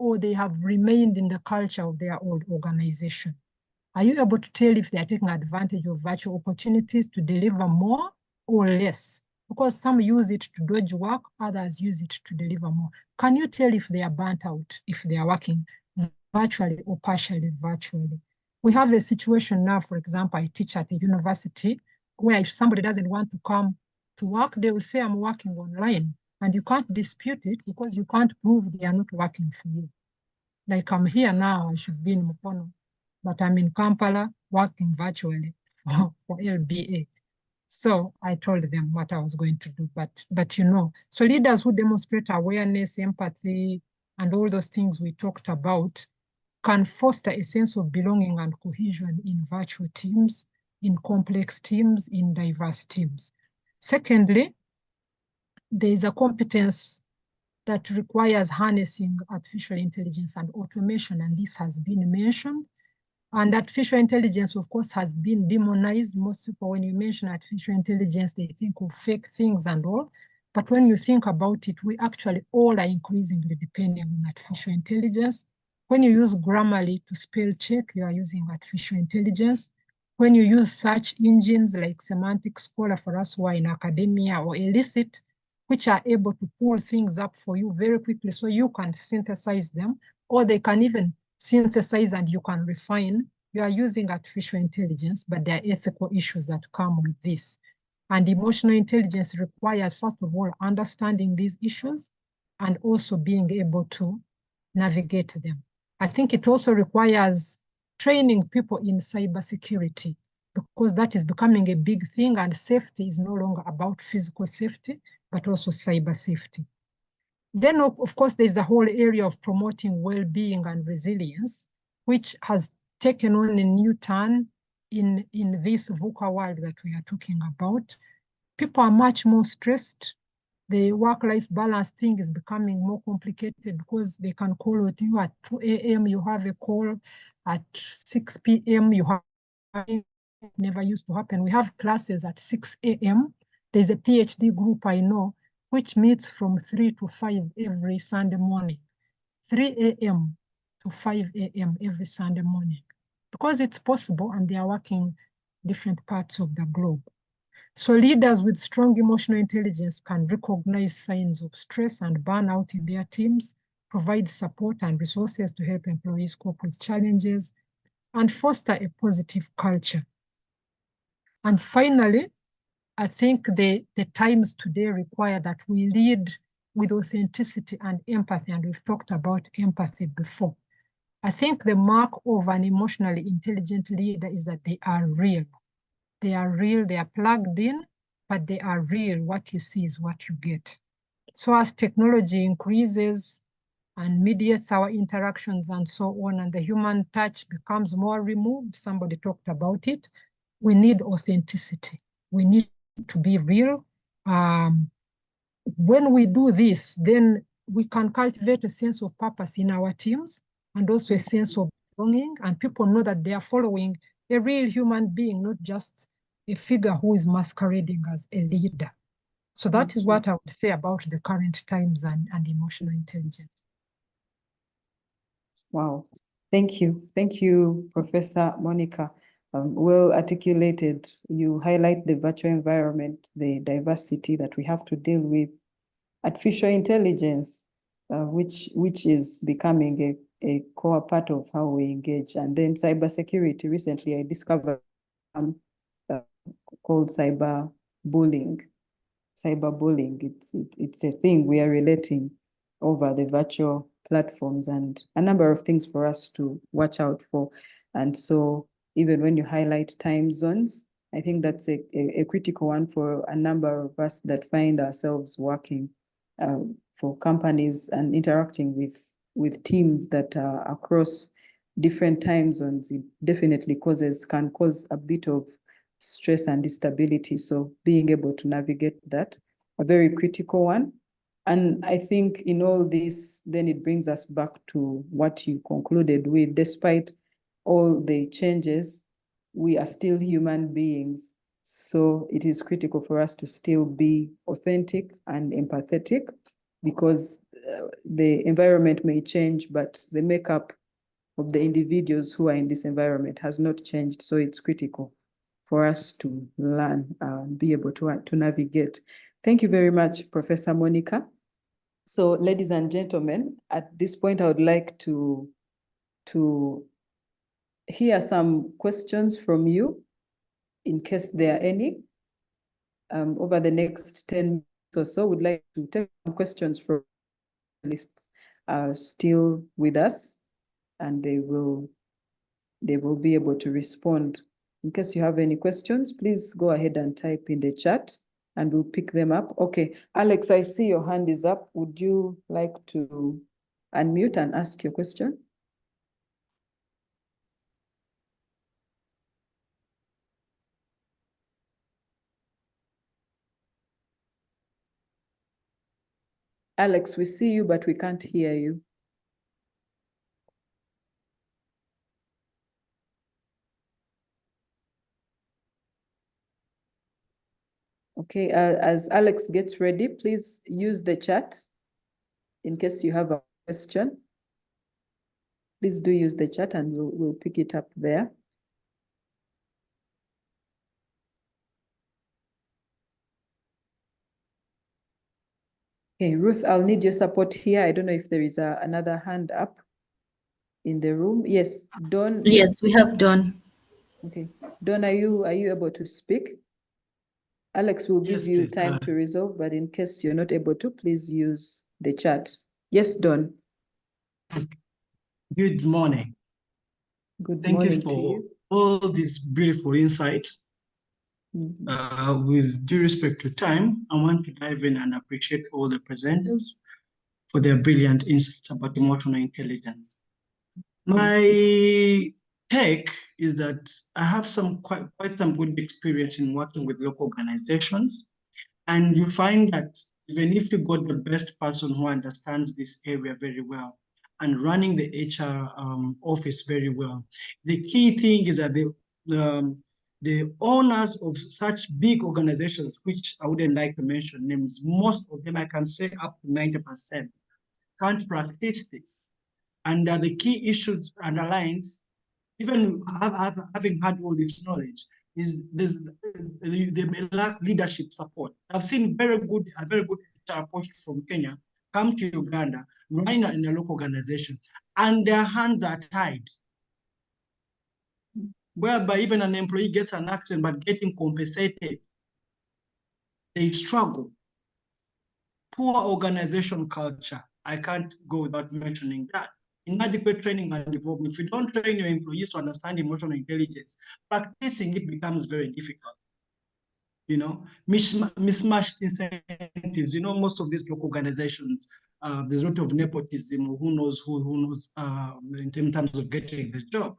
or they have remained in the culture of their old organization? Are you able to tell if they are taking advantage of virtual opportunities to deliver more or less? Because some use it to dodge work, others use it to deliver more. Can you tell if they are burnt out, if they are working virtually or partially virtually? We have a situation now, for example, I teach at a university where if somebody doesn't want to come to work, they will say, I'm working online. And you can't dispute it because you can't prove they are not working for you. Like I'm here now, I should be in Mukono, but I'm in Kampala working virtually for LBA. So I told them what I was going to do, but you know, so leaders who demonstrate awareness, empathy, and all those things we talked about can foster a sense of belonging and cohesion in virtual teams, in complex teams, in diverse teams. Secondly, there is a competence that requires harnessing artificial intelligence and automation, and this has been mentioned. And artificial intelligence, of course, has been demonized. Most people, when you mention artificial intelligence, they think of fake things and all. But when you think about it, we actually all are increasingly depending on artificial intelligence. When you use Grammarly to spell check, you are using artificial intelligence. When you use search engines like Semantic Scholar for us who are in academia, or Elicit, which are able to pull things up for you very quickly so you can synthesize them, or they can even synthesize and you can refine, you are using artificial intelligence, but there are ethical issues that come with this. And emotional intelligence requires, first of all, understanding these issues and also being able to navigate them. I think it also requires training people in cybersecurity, because that is becoming a big thing, and safety is no longer about physical safety, but also cyber safety. Then, of course, there's the whole area of promoting well-being and resilience, which has taken on a new turn in this VUCA world that we are talking about. People are much more stressed. The work-life balance thing is becoming more complicated because they can call you at 2 a.m., you have a call at 6 p.m., you have, it never used to happen. We have classes at 6 a.m. There's a PhD group I know, which meets from 3 to 5 every Sunday morning, 3 a.m. to 5 a.m. every Sunday morning, because it's possible and they are working different parts of the globe. So leaders with strong emotional intelligence can recognize signs of stress and burnout in their teams, provide support and resources to help employees cope with challenges, and foster a positive culture. And finally, I think the times today require that we lead with authenticity and empathy, and we've talked about empathy before. I think the mark of an emotionally intelligent leader is that they are real. They are real, they are plugged in, but they are real. What you see is what you get. So as technology increases and mediates our interactions and so on, and the human touch becomes more removed, somebody talked about it, we need authenticity. We need to be real. When we do this, then we can cultivate a sense of purpose in our teams and also a sense of belonging, and people know that they are following a real human being, not just a figure who is masquerading as a leader. So that is what I would say about the current times and emotional intelligence. Wow. Thank you. Thank you, Professor Monica. Well articulated. You highlight the virtual environment, the diversity that we have to deal with, artificial intelligence, which is becoming a core part of how we engage, and then cybersecurity. Recently, I discovered called cyberbullying. Cyberbullying, it's a thing we are relating over the virtual platforms, and a number of things for us to watch out for. And so even when you highlight time zones, I think that's a critical one for a number of us that find ourselves working for companies and interacting with teams that are across different time zones. It definitely can cause a bit of stress and instability. So being able to navigate that, a very critical one. And I think in all this, then it brings us back to what you concluded with. Despite all the changes, we are still human beings. So it is critical for us to still be authentic and empathetic, because the environment may change, but the makeup of the individuals who are in this environment has not changed. So it's critical for us to learn and be able to navigate. Thank you very much, Professor Monica. So, ladies and gentlemen, at this point, I would like to hear some questions from you, in case there are any. Over the next 10 minutes or so, we'd like to take some questions from panelists still with us, and they will be able to respond. In case you have any questions, please go ahead and type in the chat and we'll pick them up. Okay, Alex, I see your hand is up. Would you like to unmute and ask your question? Alex, we see you, but we can't hear you. Okay, as Alex gets ready, please use the chat in case you have a question. Please do use the chat and we'll pick it up there. Okay, Ruth, I'll need your support here. I don't know if there is another hand up in the room. Yes, Dawn. Yes, we have Dawn. Okay, Dawn, are you able to speak? Alex will give you time to resolve, but in case you're not able to, please use the chat. Yes, Dawn. Good morning. Good Thank morning you to for you. all these beautiful insights. With due respect to time, I want to dive in and appreciate all the presenters for their brilliant insights about emotional intelligence. My take is that I have quite some good experience in working with local organizations, and you find that even if you got the best person who understands this area very well and running the HR office very well, the key thing is that the owners of such big organizations, which I wouldn't like to mention names, most of them, I can say up to 90%, can't practice this. And the key issues underlined, even having had all this knowledge, is they may lack leadership support. I've seen a very good HR approach from Kenya come to Uganda, running in a local organization, and their hands are tied, whereby even an employee gets an accident but getting compensated, they struggle. Poor organization culture, I can't go without mentioning that. Inadequate training and development. If you don't train your employees to understand emotional intelligence, practicing it becomes very difficult. You know, mismatched incentives. You know, most of these local organizations, there's a lot of nepotism, who knows in terms of getting the job.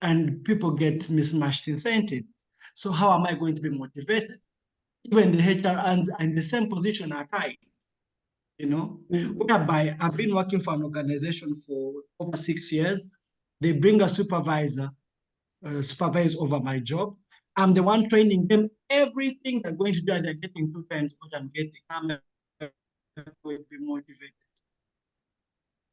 And people get mismatched incentives. So how am I going to be motivated? Even the HR hands are in the same position are tied. You know, whereby I've been working for an organization for over 6 years. They bring a supervisor, supervise over my job. I'm the one training them everything they're going to do, and they're getting 2 times what I'm getting. I'm going to be motivated.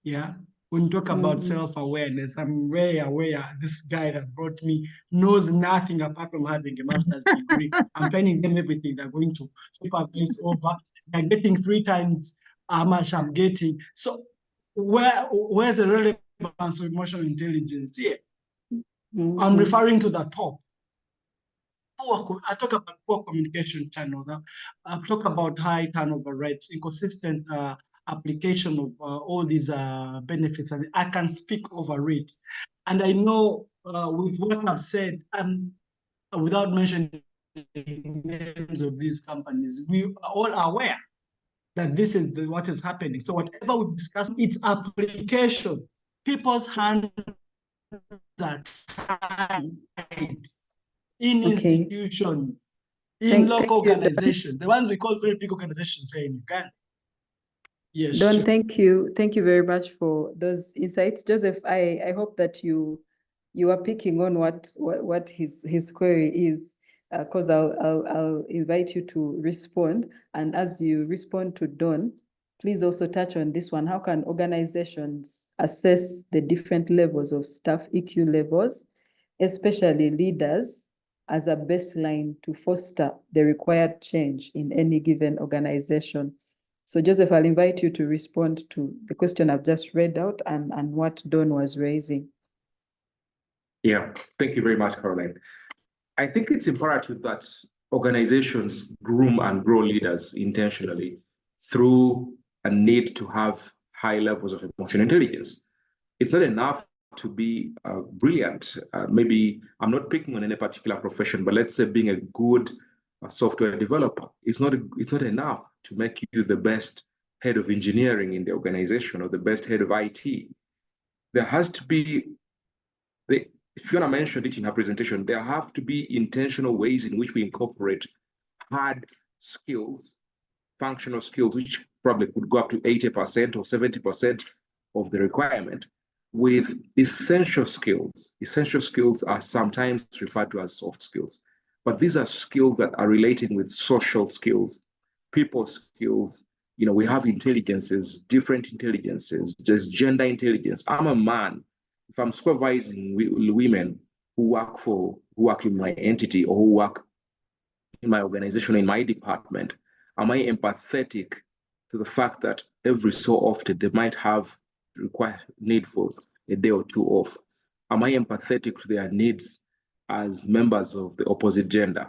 Yeah. When you talk about self-awareness, I'm very aware this guy that brought me knows nothing apart from having a master's degree. I'm training them everything they're going to supervise over. They're getting 3 times how much I'm getting. So where's the relevance of emotional intelligence here? I'm referring to the top. I talk about poor communication channels. I talk about high turnover rates, inconsistent application of all these benefits, and I can speak over it. And I know with what I've said, without mentioning names of these companies, we are all aware that this is what is happening. So whatever we discuss, its application, people's hands are tied in institutions, in local organizations, the ones we call very big organizations here in Uganda. Yes. Don, thank you. Thank you very much for those insights. Joseph, I hope that you are picking on what his query is, because I'll invite you to respond. And as you respond to Don, please also touch on this one. How can organizations assess the different levels of staff EQ levels, especially leaders, as a baseline to foster the required change in any given organization? So Joseph, I'll invite you to respond to the question I've just read out and what Don was raising. Yeah, thank you very much, Caroline. I think it's imperative that organizations groom and grow leaders intentionally through a need to have high levels of emotional intelligence. It's not enough to be brilliant. Maybe I'm not picking on any particular profession, but let's say being a good software developer, it's not enough to make you the best head of engineering in the organization or the best head of IT. There has to be, Pheona mentioned it in her presentation, there have to be intentional ways in which we incorporate hard skills, functional skills, which probably could go up to 80% or 70% of the requirement, with essential skills. Essential skills are sometimes referred to as soft skills, but these are skills that are relating with social skills, people skills. You know, we have intelligences, different intelligences. There's gender intelligence. I'm a man. If I'm supervising women who work in my entity or who work in my organization, in my department, am I empathetic to the fact that every so often they might have need for a day or two off? Am I empathetic to their needs as members of the opposite gender,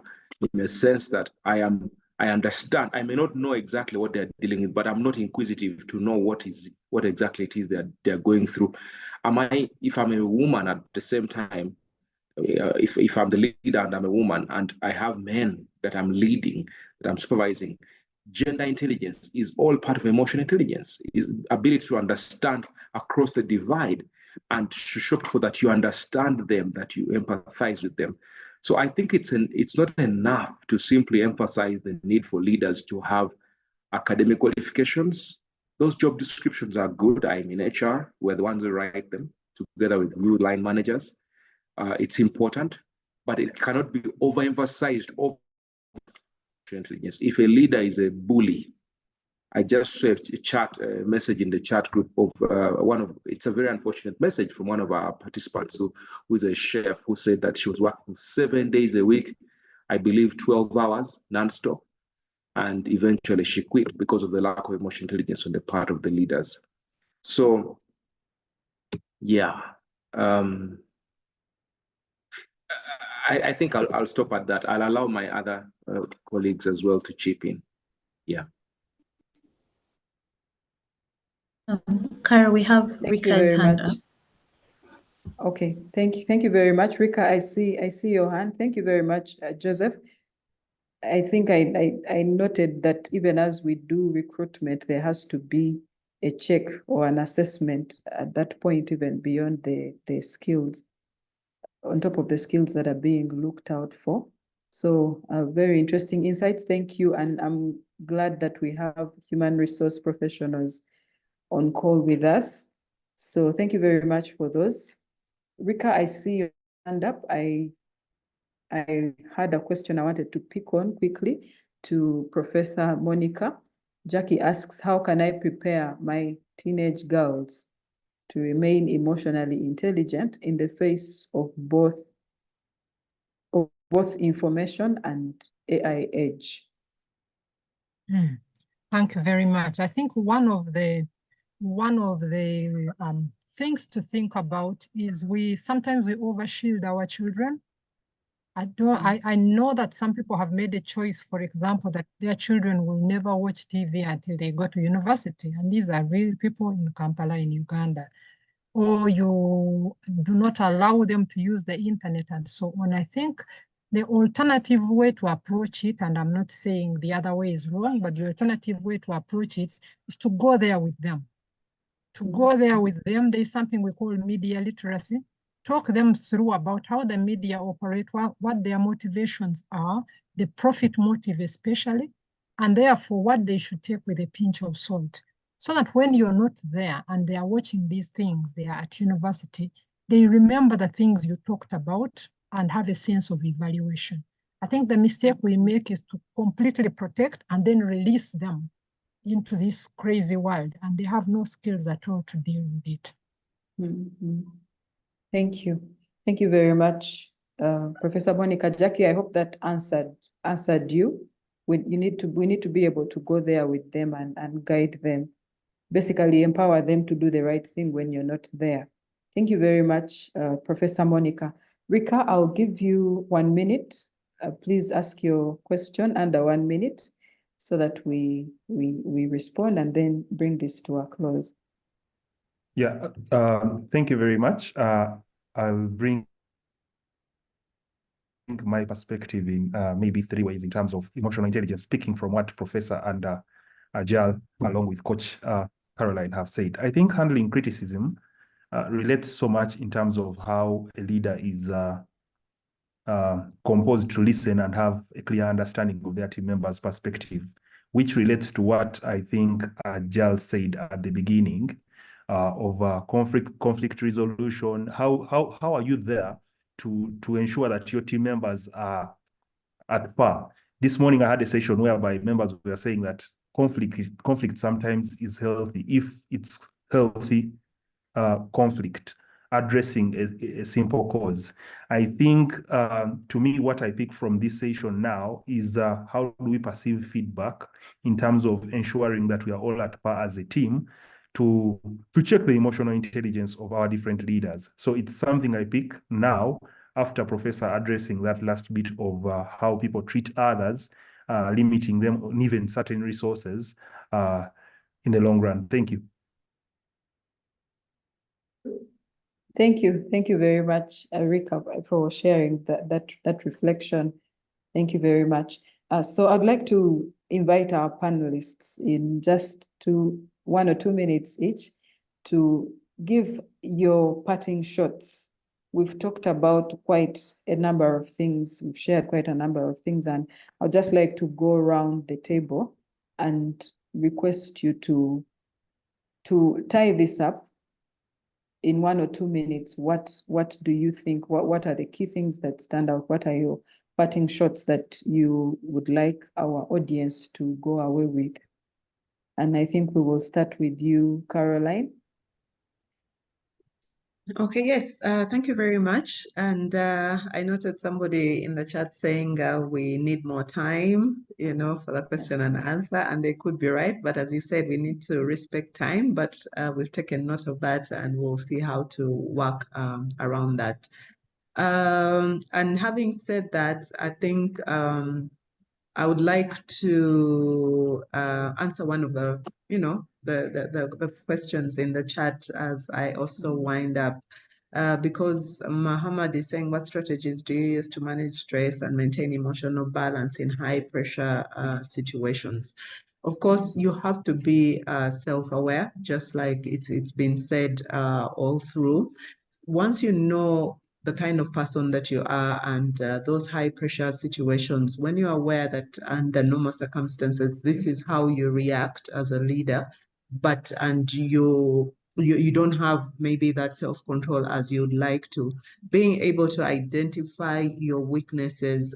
in a sense that I understand? I may not know exactly what they're dealing with, but I'm not inquisitive to know what exactly it is they're going through. If I'm a woman at the same time, if I'm the leader and I'm a woman and I have men that I'm leading, that I'm supervising, gender intelligence is all part of emotional intelligence, is ability to understand across the divide and to show people that you understand them, that you empathize with them. So I think it's not enough to simply emphasize the need for leaders to have academic qualifications. Those job descriptions are good. I'm in HR. We're the ones who write them together with new line managers. It's important, but it cannot be overemphasized. Intelligence. If a leader is a bully, I just saw a message in the chat group of it's a very unfortunate message from one of our participants who is a chef, who said that she was working 7 days a week, I believe 12 hours nonstop, and eventually she quit because of the lack of emotional intelligence on the part of the leaders. So, yeah, I think I'll stop at that. I'll allow my other colleagues as well to chip in. Yeah. Kara, we have Thank you Rika's very hand much. up. Okay, thank you very much, Rika. I see your hand. Thank you very much, Joseph. I think I noted that even as we do recruitment, there has to be a check or an assessment at that point, even beyond the skills, on top of the skills that are being looked out for. So very interesting insights. Thank you. And I'm glad that we have human resource professionals on call with us. So thank you very much for those. Rika, I see your hand up. I had a question I wanted to pick on quickly to Professor Monica. Jackie asks, how can I prepare my teenage girls to remain emotionally intelligent in the face of both information and AI age? Thank you very much. I think one of the things to think about is sometimes we overshield our children. I know that some people have made a choice, for example, that their children will never watch TV until they go to university. And these are real people in Kampala, in Uganda. Or you do not allow them to use the internet and so on. I think the alternative way to approach it, and I'm not saying the other way is wrong, but the alternative way to approach it is to go there with them. To go there with them, there's something we call media literacy. Talk them through about how the media operate, what their motivations are, the profit motive especially, and therefore what they should take with a pinch of salt. So that when you're not there and they are watching these things, they are at university, they remember the things you talked about and have a sense of evaluation. I think the mistake we make is to completely protect and then release them into this crazy world, and they have no skills at all to deal with it. Mm-hmm. Thank you. Thank you very much, Professor Monica. Jackie, I hope that answered you. We need to be able to go there with them and guide them, basically empower them to do the right thing when you're not there. Thank you very much, Professor Monica. Rika, I'll give you 1 minute. Please ask your question under 1 minute so that we respond and then bring this to a close. Yeah, thank you very much. I'll bring my perspective in maybe 3 ways in terms of emotional intelligence, speaking from what Professor and Ajal, along with Coach Caroline, have said. I think handling criticism relates so much in terms of how a leader is composed to listen and have a clear understanding of their team members' perspective, which relates to what I think Ajal said at the beginning of conflict resolution. How are you there to ensure that your team members are at par? This morning I had a session whereby members were saying that conflict sometimes is healthy if it's healthy conflict, addressing a simple cause. I think, to me, what I pick from this session now is how do we perceive feedback in terms of ensuring that we are all at par as a team to check the emotional intelligence of our different leaders. So it's something I pick now after Professor addressing that last bit of how people treat others, limiting them on even certain resources in the long run. Thank you. Thank you very much, Rika, for sharing that reflection. Thank you very much. So I'd like to invite our panelists in just 1 or 2 minutes each to give your parting shots. We've talked about quite a number of things. We've shared quite a number of things, and I'd just like to go around the table and request you to tie this up in 1 or 2 minutes. What do you think? What are the key things that stand out? What are your parting shots that you would like our audience to go away with? And I think we will start with you, Caroline. Okay, yes, thank you very much. And I noted somebody in the chat saying we need more time, for the question and answer, and they could be right. But as you said, we need to respect time, but we've taken note of that and we'll see how to work around that. And having said that, I think I would like to answer one of the, the questions in the chat as I also wind up. Because Muhammad is saying, what strategies do you use to manage stress and maintain emotional balance in high pressure situations? Of course, you have to be self-aware, just like it's been said all through. Once you know the kind of person that you are and those high pressure situations, when you're aware that under normal circumstances, this is how you react as a leader, and you don't have maybe that self-control as you'd like to, being able to identify your weaknesses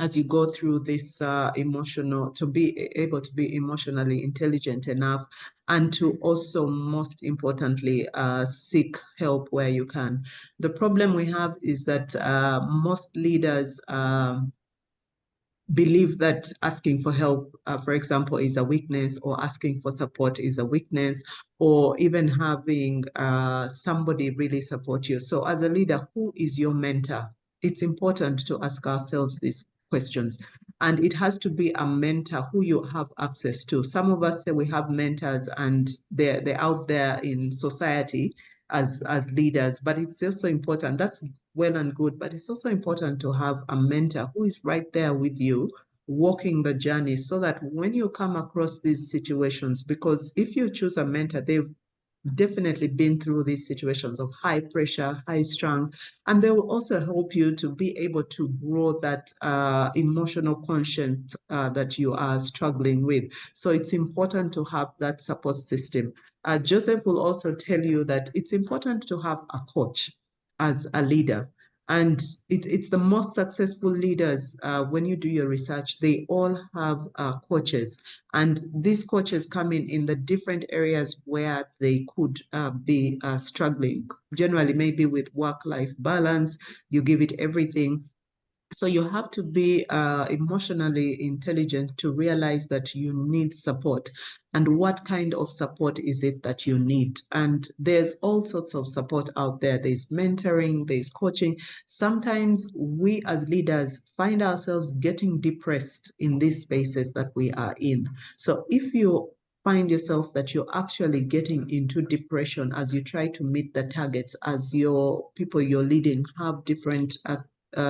as you go through this to be able to be emotionally intelligent enough, and to also, most importantly, seek help where you can. The problem we have is that most leaders believe that asking for help, for example, is a weakness, or asking for support is a weakness, or even having somebody really support you. So as a leader, who is your mentor? It's important to ask ourselves these questions. And it has to be a mentor who you have access to. Some of us say we have mentors and they're out there in society as leaders, but it's also important. That's well and good, but it's also important to have a mentor who is right there with you, walking the journey, so that when you come across these situations, because if you choose a mentor, they've definitely been through these situations of high pressure, high strung, and they will also help you to be able to grow that emotional quotient that you are struggling with. So it's important to have that support system. Joseph will also tell you that it's important to have a coach as a leader. And it's the most successful leaders, when you do your research, they all have coaches. And these coaches come in the different areas where they could be struggling. Generally, maybe with work-life balance, you give it everything. So you have to be emotionally intelligent to realize that you need support, and what kind of support is it that you need. And there's all sorts of support out there. There's mentoring, there's coaching. Sometimes we as leaders find ourselves getting depressed in these spaces that we are in. So if you find yourself that you're actually getting into depression as you try to meet the targets, as your people you're leading have different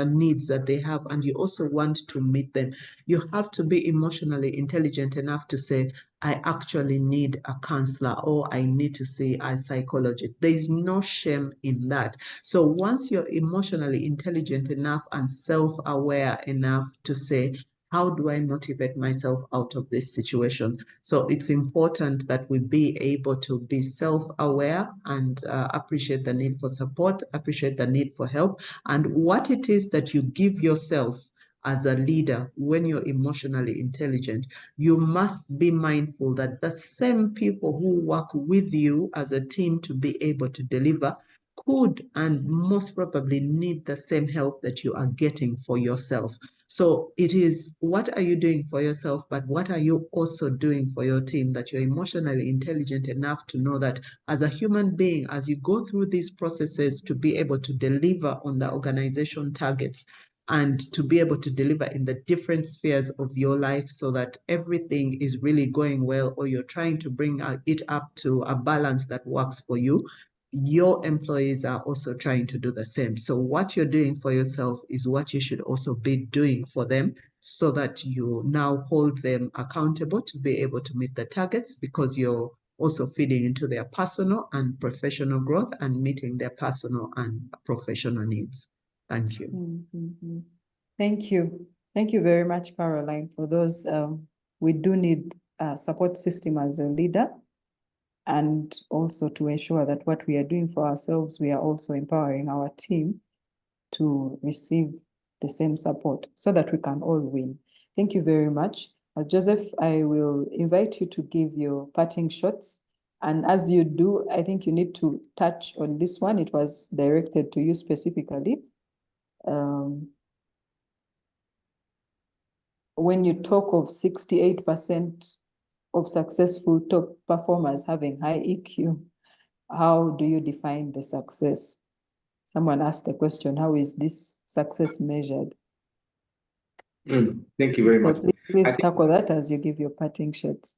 needs that they have, and you also want to meet them, you have to be emotionally intelligent enough to say, I actually need a counselor, or I need to see a psychologist. There is no shame in that. So once you're emotionally intelligent enough and self-aware enough to say, how do I motivate myself out of this situation? So it's important that we be able to be self-aware and appreciate the need for support, appreciate the need for help, and what it is that you give yourself as a leader when you're emotionally intelligent. You must be mindful that the same people who work with you as a team to be able to deliver could and most probably need the same help that you are getting for yourself. So it is, what are you doing for yourself, but what are you also doing for your team, that you're emotionally intelligent enough to know that as a human being, as you go through these processes to be able to deliver on the organization targets, and to be able to deliver in the different spheres of your life, so that everything is really going well, or you're trying to bring it up to a balance that works for you, your employees are also trying to do the same. So what you're doing for yourself is what you should also be doing for them, so that you now hold them accountable to be able to meet the targets, because you're also feeding into their personal and professional growth and meeting their personal and professional needs. Thank you. Mm-hmm. Thank you. Thank you very much, Caroline, for those. We do need a support system as a leader, and also to ensure that what we are doing for ourselves, we are also empowering our team to receive the same support, so that we can all win. Thank you very much. Joseph, I will invite you to give your parting shots And as you do, I think you need to touch on this one. It was directed to you specifically. When you talk of 68% of successful top performers having high EQ, how do you define the success? Someone asked the question, how is this success measured? Thank you very So much. please tackle that as you give your parting shots.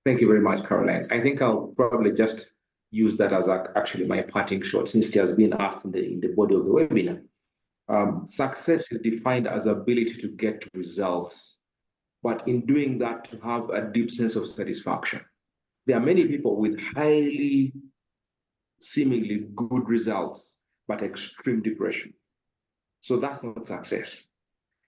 Thank you very much, Caroline. I think I'll probably just use that as actually my parting shot, since it has been asked in the body of the webinar. Success is defined as ability to get results, but in doing that, to have a deep sense of satisfaction. There are many people with highly, seemingly good results, but extreme depression. So that's not success.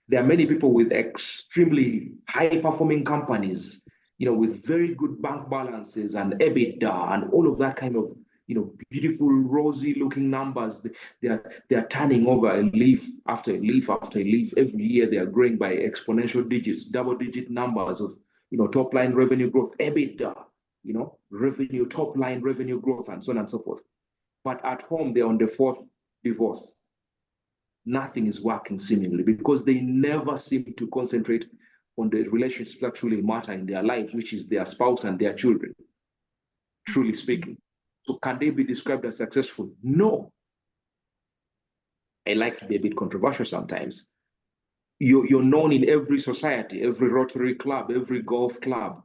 There are many people with extremely high-performing companies, with very good bank balances and EBITDA and all of that kind of, beautiful, rosy-looking numbers. They are turning over a leaf after a leaf after a leaf. Every year they are growing by exponential digits, double-digit numbers of, top-line revenue growth, EBITDA, revenue, top-line revenue growth, and so on and so forth. But at home, they're on the fourth divorce. Nothing is working seemingly because they never seem to concentrate on the relationships that truly matter in their lives, which is their spouse and their children, truly speaking. So can they be described as successful? No. I like to be a bit controversial sometimes. You're known in every society, every Rotary club, every golf club,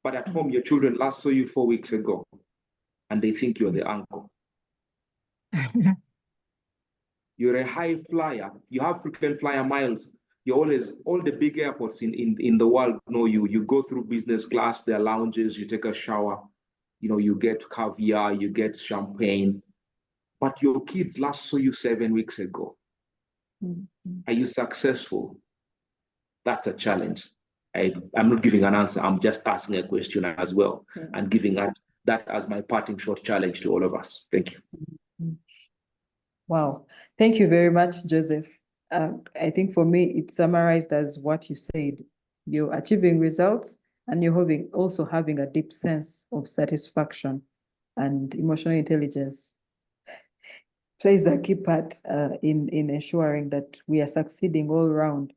but at home, your children last saw you 4 weeks ago, and they think you're the uncle. You're a high flyer. You have frequent flyer miles. You're always, all the big airports in the world know you. You go through business class, there are lounges, you take a shower, you get caviar, you get champagne. But your kids last saw you 7 weeks ago. Are you successful? That's a challenge. I'm not giving an answer. I'm just asking a question as well and giving that as my parting short challenge to all of us. Thank you. Wow. Thank you very much, Joseph. I think for me, it's summarized as what you said. You're achieving results and you're also having a deep sense of satisfaction, and emotional intelligence plays a key part in ensuring that we are succeeding all around.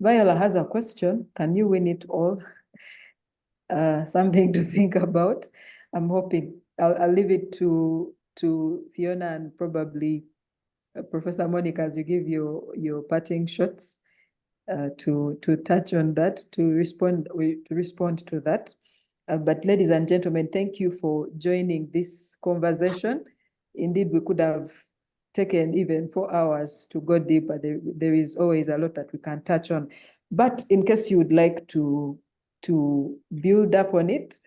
Viola has a question. Can you win it all? Something to think about. I'm hoping I'll leave it to Pheona and probably Professor Monica as you give your parting shots to touch on that, to respond to that. But ladies and gentlemen, thank you for joining this conversation. Indeed, we could have taken even 4 hours to go deeper. There is always a lot that we can touch on. But in case you would like to build up on it,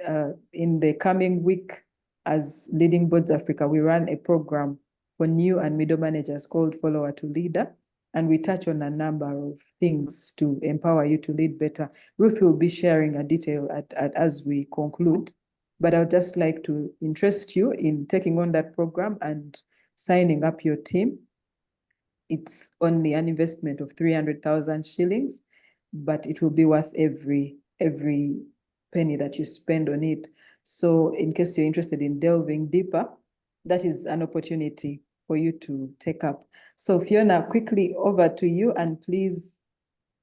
in the coming week, as Leading Boards Africa, we run a program for new and middle managers called Follower to Leader. And we touch on a number of things to empower you to lead better. Ruth will be sharing a detail as we conclude, but I would just like to interest you in taking on that program and signing up your team. It's only an investment of 300,000 shillings, but it will be worth every penny that you spend on it. So in case you're interested in delving deeper, that is an opportunity for you to take up. So Pheona, quickly over to you, and please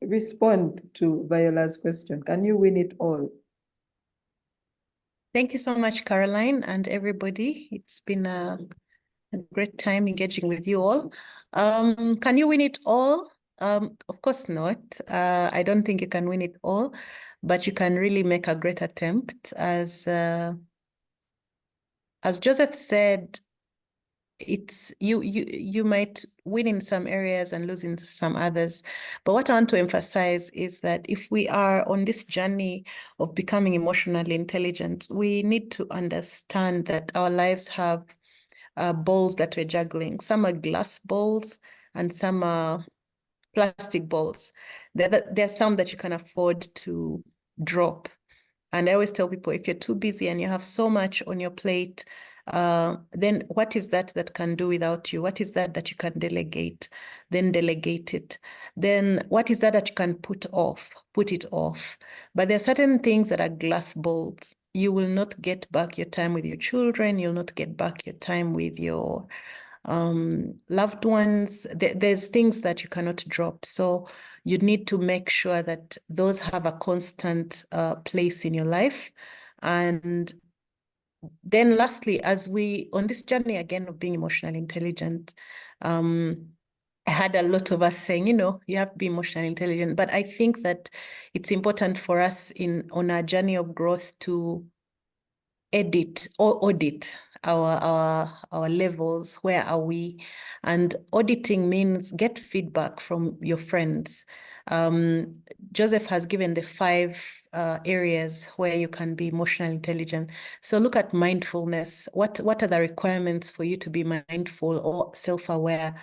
respond to Viola's question. Can you win it all? Thank you so much, Caroline, and everybody. It's been a great time engaging with you all. Can you win it all? Of course not. I don't think you can win it all, but you can really make a great attempt. As Joseph said, it's you might win in some areas and lose in some others. But what I want to emphasize is that if we are on this journey of becoming emotionally intelligent, we need to understand that our lives have balls that we're juggling. Some are glass balls and some are plastic balls. There are some that you can afford to drop. And I always tell people, if you're too busy and you have so much on your plate, then what is that can do without you? What is that you can delegate? Then delegate it. Then what is that you can put off? Put it off. But there are certain things that are glass balls. you will not get back your time with your children, you'll not get back your time with your loved ones. There's things that you cannot drop. So you need to make sure that those have a constant place in your life. And then lastly, as we, on this journey again of being emotionally intelligent, I had a lot of us saying, you know, you have to be emotionally intelligent. But I think that it's important for us on our journey of growth to edit or audit our levels. Where are we? And auditing means get feedback from your friends. Joseph has given the 5 areas where you can be emotionally intelligent. So look at mindfulness. What are the requirements for you to be mindful or self-aware?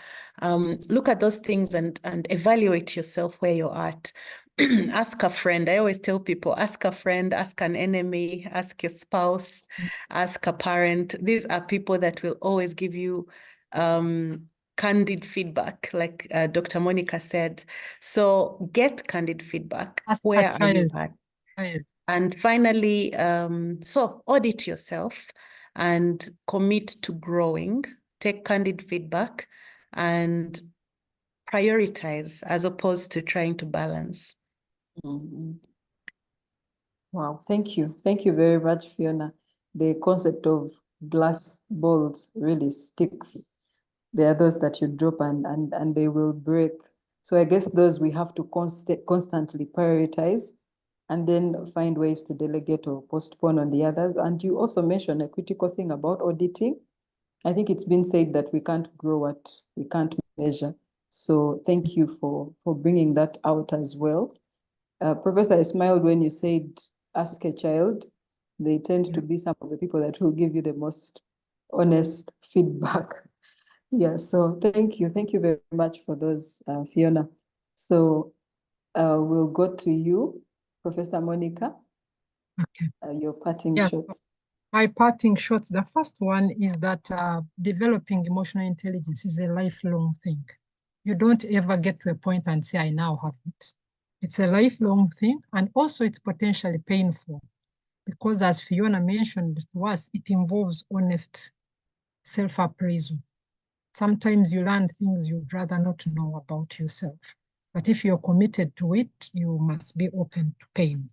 Look at those things and evaluate yourself where you're at. Ask a friend. I always tell people, ask a friend, ask an enemy, ask your spouse, ask a parent. These are people that will always give you candid feedback, like Dr. Monica said. So get candid feedback. Ask a Where are you child. at? And finally, so audit yourself and commit to growing. Take candid feedback and prioritize as opposed to trying to balance. Wow, thank you. Thank you very much, Fiona. The concept of glass balls really sticks. There are those that you drop and they will break. So I guess those we have to constantly prioritize and then find ways to delegate or postpone on the others. And you also mentioned a critical thing about auditing. I think it's been said that we can't grow what we can't measure. So thank you for bringing that out as well. Professor, I smiled when you said, ask a child. They tend to be some of the people that will give you the most honest feedback. Yeah, so thank you. Thank you very much for those, Fiona. So we'll go to you, Professor Monica. Okay. Your parting Yes. shots. My parting shots, the first one is that developing emotional intelligence is a lifelong thing. You don't ever get to a point and say, I now have it. It's a lifelong thing, and also it's potentially painful because, as Fiona mentioned to us, it involves honest self-appraisal. Sometimes you learn things you'd rather not know about yourself. But if you're committed to it, you must be open to pain.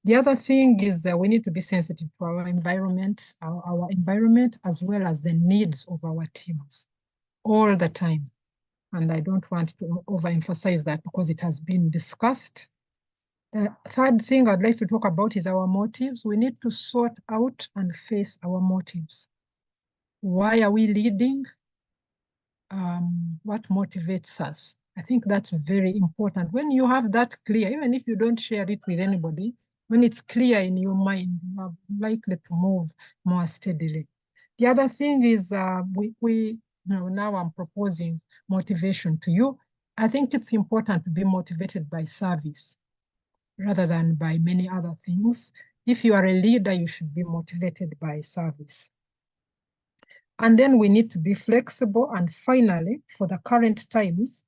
The other thing is that we need to be sensitive to our environment, our environment, as well as the needs of our teams all the time. And I don't want to overemphasize that because it has been discussed. The third thing I'd like to talk about is our motives. We need to sort out and face our motives. Why are we leading? What motivates us? I think that's very important. When you have that clear, even if you don't share it with anybody, when it's clear in your mind, you are likely to move more steadily. The other thing is now I'm proposing motivation to you. I think it's important to be motivated by service rather than by many other things. If you are a leader, you should be motivated by service. And then we need to be flexible. And finally, for the current times,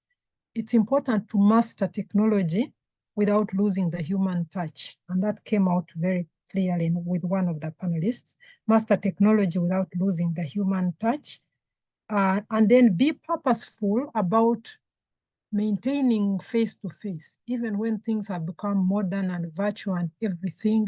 it's important to master technology without losing the human touch. And that came out very clearly with one of the panelists. Master technology without losing the human touch. And then be purposeful about maintaining face-to-face, even when things have become modern and virtual and everything.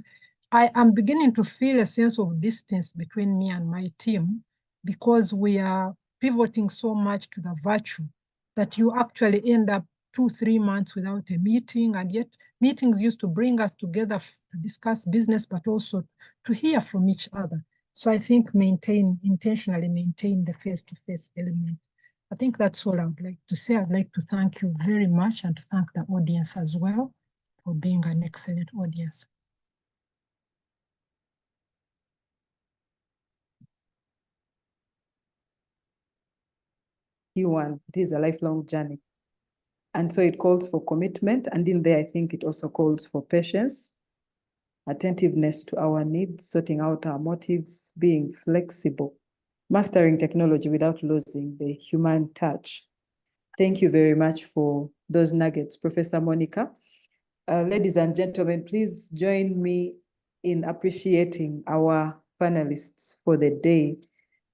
I am beginning to feel a sense of distance between me and my team because we are pivoting so much to the virtual that you actually end up 2-3 months without a meeting. And yet meetings used to bring us together to discuss business, but also to hear from each other. So I think intentionally maintain the face-to-face element. I think that's all I would like to say. I'd like to thank you very much and to thank the audience as well for being an excellent audience. It is a lifelong journey. And so it calls for commitment. And in there, I think it also calls for patience, attentiveness to our needs, sorting out our motives, being flexible, mastering technology without losing the human touch. Thank you very much for those nuggets, Professor Monica. Ladies and gentlemen, please join me in appreciating our panelists for the day.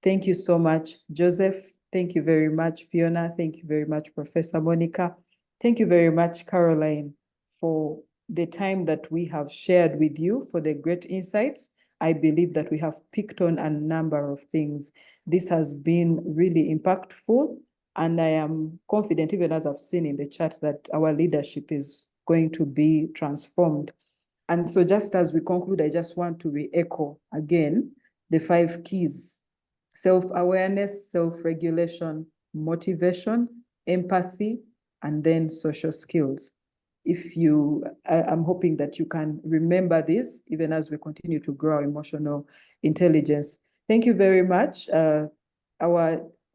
Thank you so much, Joseph. Thank you very much, Fiona. Thank you very much, Professor Monica. Thank you very much, Caroline, for the time that we have shared with you, for the great insights. I believe that we have picked on a number of things. This has been really impactful, and I am confident, even as I've seen in the chat, that our leadership is going to be transformed. And so just as we conclude, I just want to re-echo again the 5 keys: self-awareness, self-regulation, motivation, empathy, and then social skills. I'm hoping that you can remember this even as we continue to grow our emotional intelligence. Thank you very much, our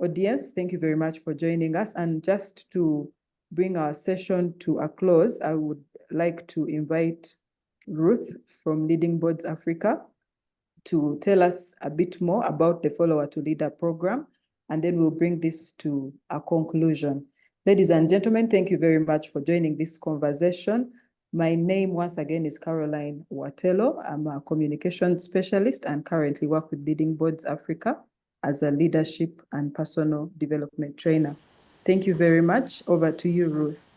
audience. Thank you very much for joining us. And just to bring our session to a close, I would like to invite Ruth from Leading Boards Africa to tell us a bit more about the Follower to Leader program, and then we'll bring this to a conclusion. Ladies and gentlemen, thank you very much for joining this conversation. My name, once again, is Caroline Watelo. I'm a communication specialist and currently work with Leading Boards Africa as a leadership and personal development trainer. Thank you very much. Over to you, Ruth.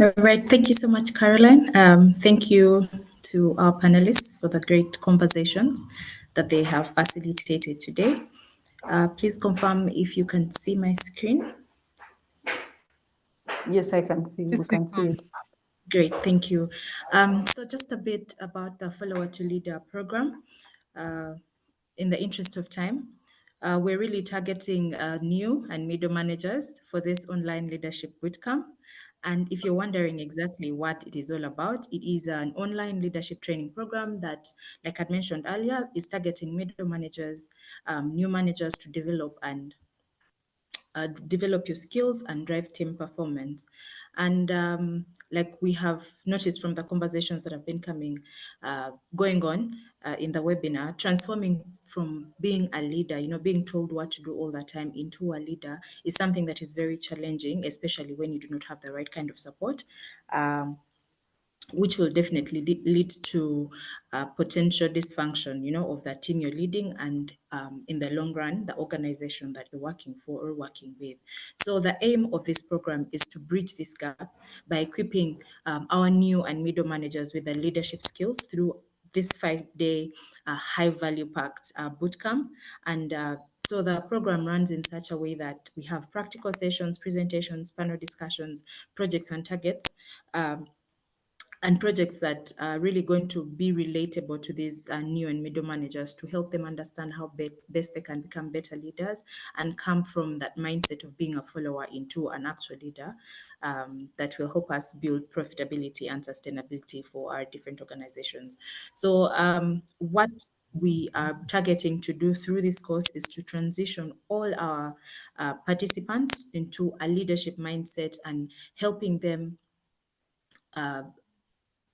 All right, thank you so much, Caroline. Thank you to our panelists for the great conversations that they have facilitated today. Please confirm if you can see my screen. Yes, I can see. We can see it. Great, thank you. So just a bit about the Follower to Leader program. In the interest of time, we're really targeting new and middle managers for this online leadership bootcamp. And if you're wondering exactly what it is all about, it is an online leadership training program that, like I mentioned earlier, is targeting middle managers, new managers to develop your skills and drive team performance. And like we have noticed from the conversations that have been going on in the webinar, transforming from being a leader, being told what to do all the time, into a leader is something that is very challenging, especially when you do not have the right kind of support. Which will definitely lead to potential dysfunction, of the team you're leading, and in the long run, the organization that you're working for or working with. So the aim of this program is to bridge this gap by equipping our new and middle managers with the leadership skills through this 5-day high-value packed bootcamp. And so the program runs in such a way that we have practical sessions, presentations, panel discussions, projects and targets, and projects that are really going to be relatable to these new and middle managers to help them understand how best they can become better leaders and come from that mindset of being a follower into an actual leader, that will help us build profitability and sustainability for our different organizations. So what we are targeting to do through this course is to transition all our participants into a leadership mindset and helping them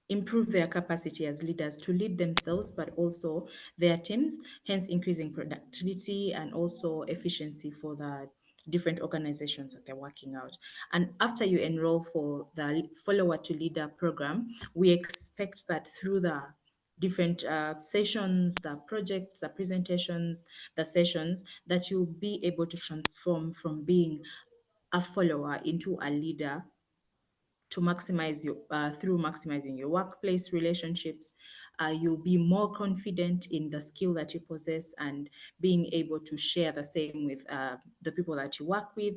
improve their capacity as leaders to lead themselves, but also their teams, hence increasing productivity and also efficiency for the different organizations that they're working out. And after you enroll for the Follower to Leader program, we expect that through the different sessions, the projects, the presentations, the sessions, that you'll be able to transform from being a follower into a leader to maximize through maximizing your workplace relationships. You'll be more confident in the skill that you possess and being able to share the same with the people that you work with,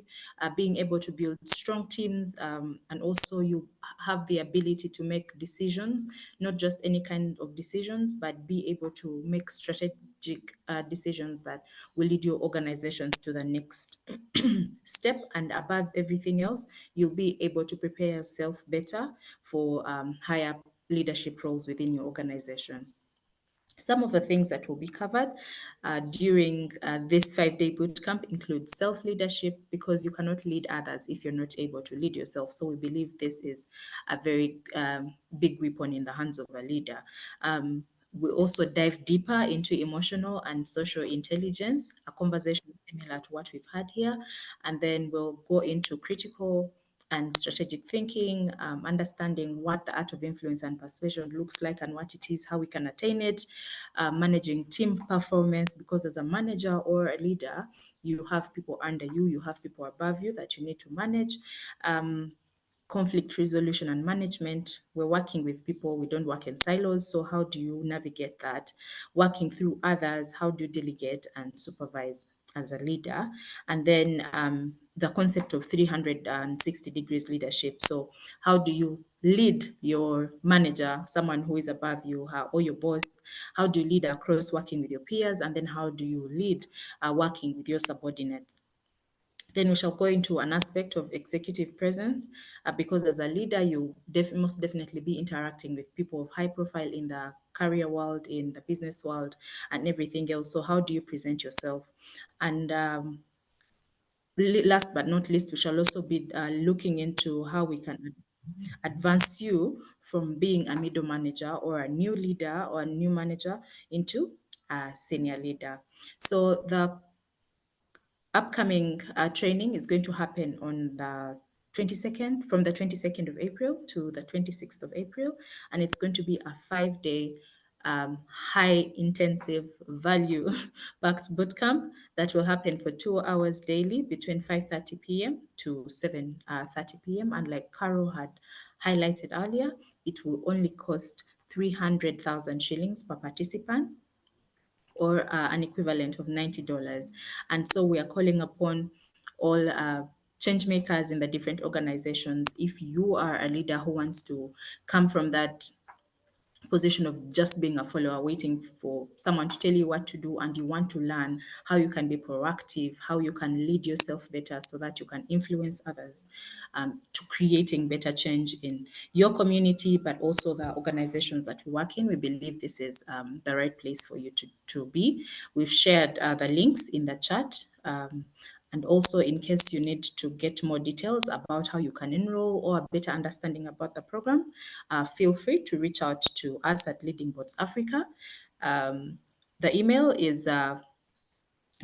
being able to build strong teams, and also you have the ability to make decisions, not just any kind of decisions, but be able to make strategic decisions that will lead your organizations to the next step. And above everything else, you'll be able to prepare yourself better for higher leadership roles within your organization. Some of the things that will be covered during this 5-day bootcamp include self-leadership, because you cannot lead others if you're not able to lead yourself. So we believe this is a very big weapon in the hands of a leader. We also dive deeper into emotional and social intelligence, a conversation similar to what we've had here. And then we'll go into critical and strategic thinking, understanding what the art of influence and persuasion looks like and what it is, how we can attain it, managing team performance, because as a manager or a leader, you have people under you, you have people above you that you need to manage. Conflict resolution and management. We're working with people, we don't work in silos. So how do you navigate that? Working through others, how do you delegate and supervise as a leader? And then the concept of 360 degrees leadership. So how do you lead your manager, someone who is above you, or your boss? How do you lead across working with your peers? And then how do you lead working with your subordinates? Then we shall go into an aspect of executive presence, because as a leader, you most definitely be interacting with people of high profile in the career world, in the business world, and everything else. So how do you present yourself? And last but not least, we shall also be looking into how we can advance you from being a middle manager or a new leader or a new manager into a senior leader. So the upcoming training is going to happen on the 22nd, from the 22nd of April to the 26th of April, and it's going to be a 5-day high intensive value backed bootcamp that will happen for 2 hours daily between 5:30 p.m. to 7:30 p.m. And like Carol had highlighted earlier, it will only cost 300,000 shillings per participant, or an equivalent of $90. And so we are calling upon all change makers in the different organizations. If you are a leader who wants to come from that position of just being a follower, waiting for someone to tell you what to do, and you want to learn how you can be proactive, how you can lead yourself better so that you can influence others, to creating better change in your community, but also the organizations that we work in, we believe this is the right place for you to be. We've shared the links in the chat. And also, in case you need to get more details about how you can enroll or a better understanding about the program, feel free to reach out to us at Leading Boards Africa. The email is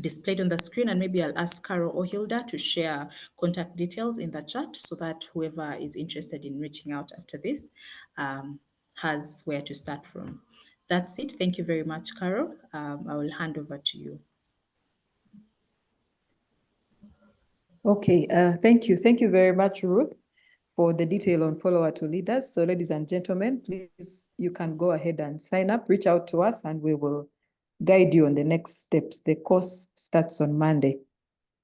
displayed on the screen, and maybe I'll ask Carol or Hilda to share contact details in the chat so that whoever is interested in reaching out after this has where to start from. That's it. Thank you very much, Carol. I will hand over to you. Okay, thank you. Thank you very much, Ruth, for the detail on follower to leaders. So ladies and gentlemen, please, you can go ahead and sign up, reach out to us, and we will guide you on the next steps. The course starts on Monday.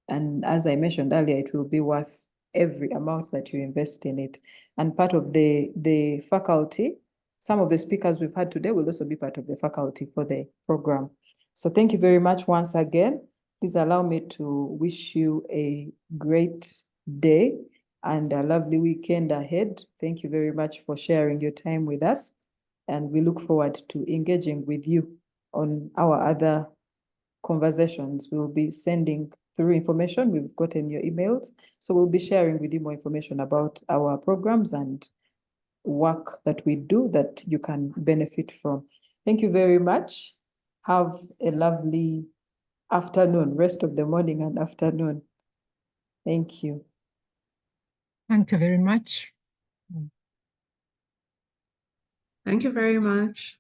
And as I mentioned earlier, it will be worth every amount that you invest in it. And part of the faculty, some of the speakers we've had today will also be part of the faculty for the program. So thank you very much once again. Please allow me to wish you a great day and a lovely weekend ahead. Thank you very much for sharing your time with us. And we look forward to engaging with you on our other conversations. We'll be sending through information. We've gotten your emails. So we'll be sharing with you more information about our programs and work that we do that you can benefit from. Thank you very much. Have a lovely afternoon, rest of the morning and afternoon. Thank you. Thank you very much. Thank you very much.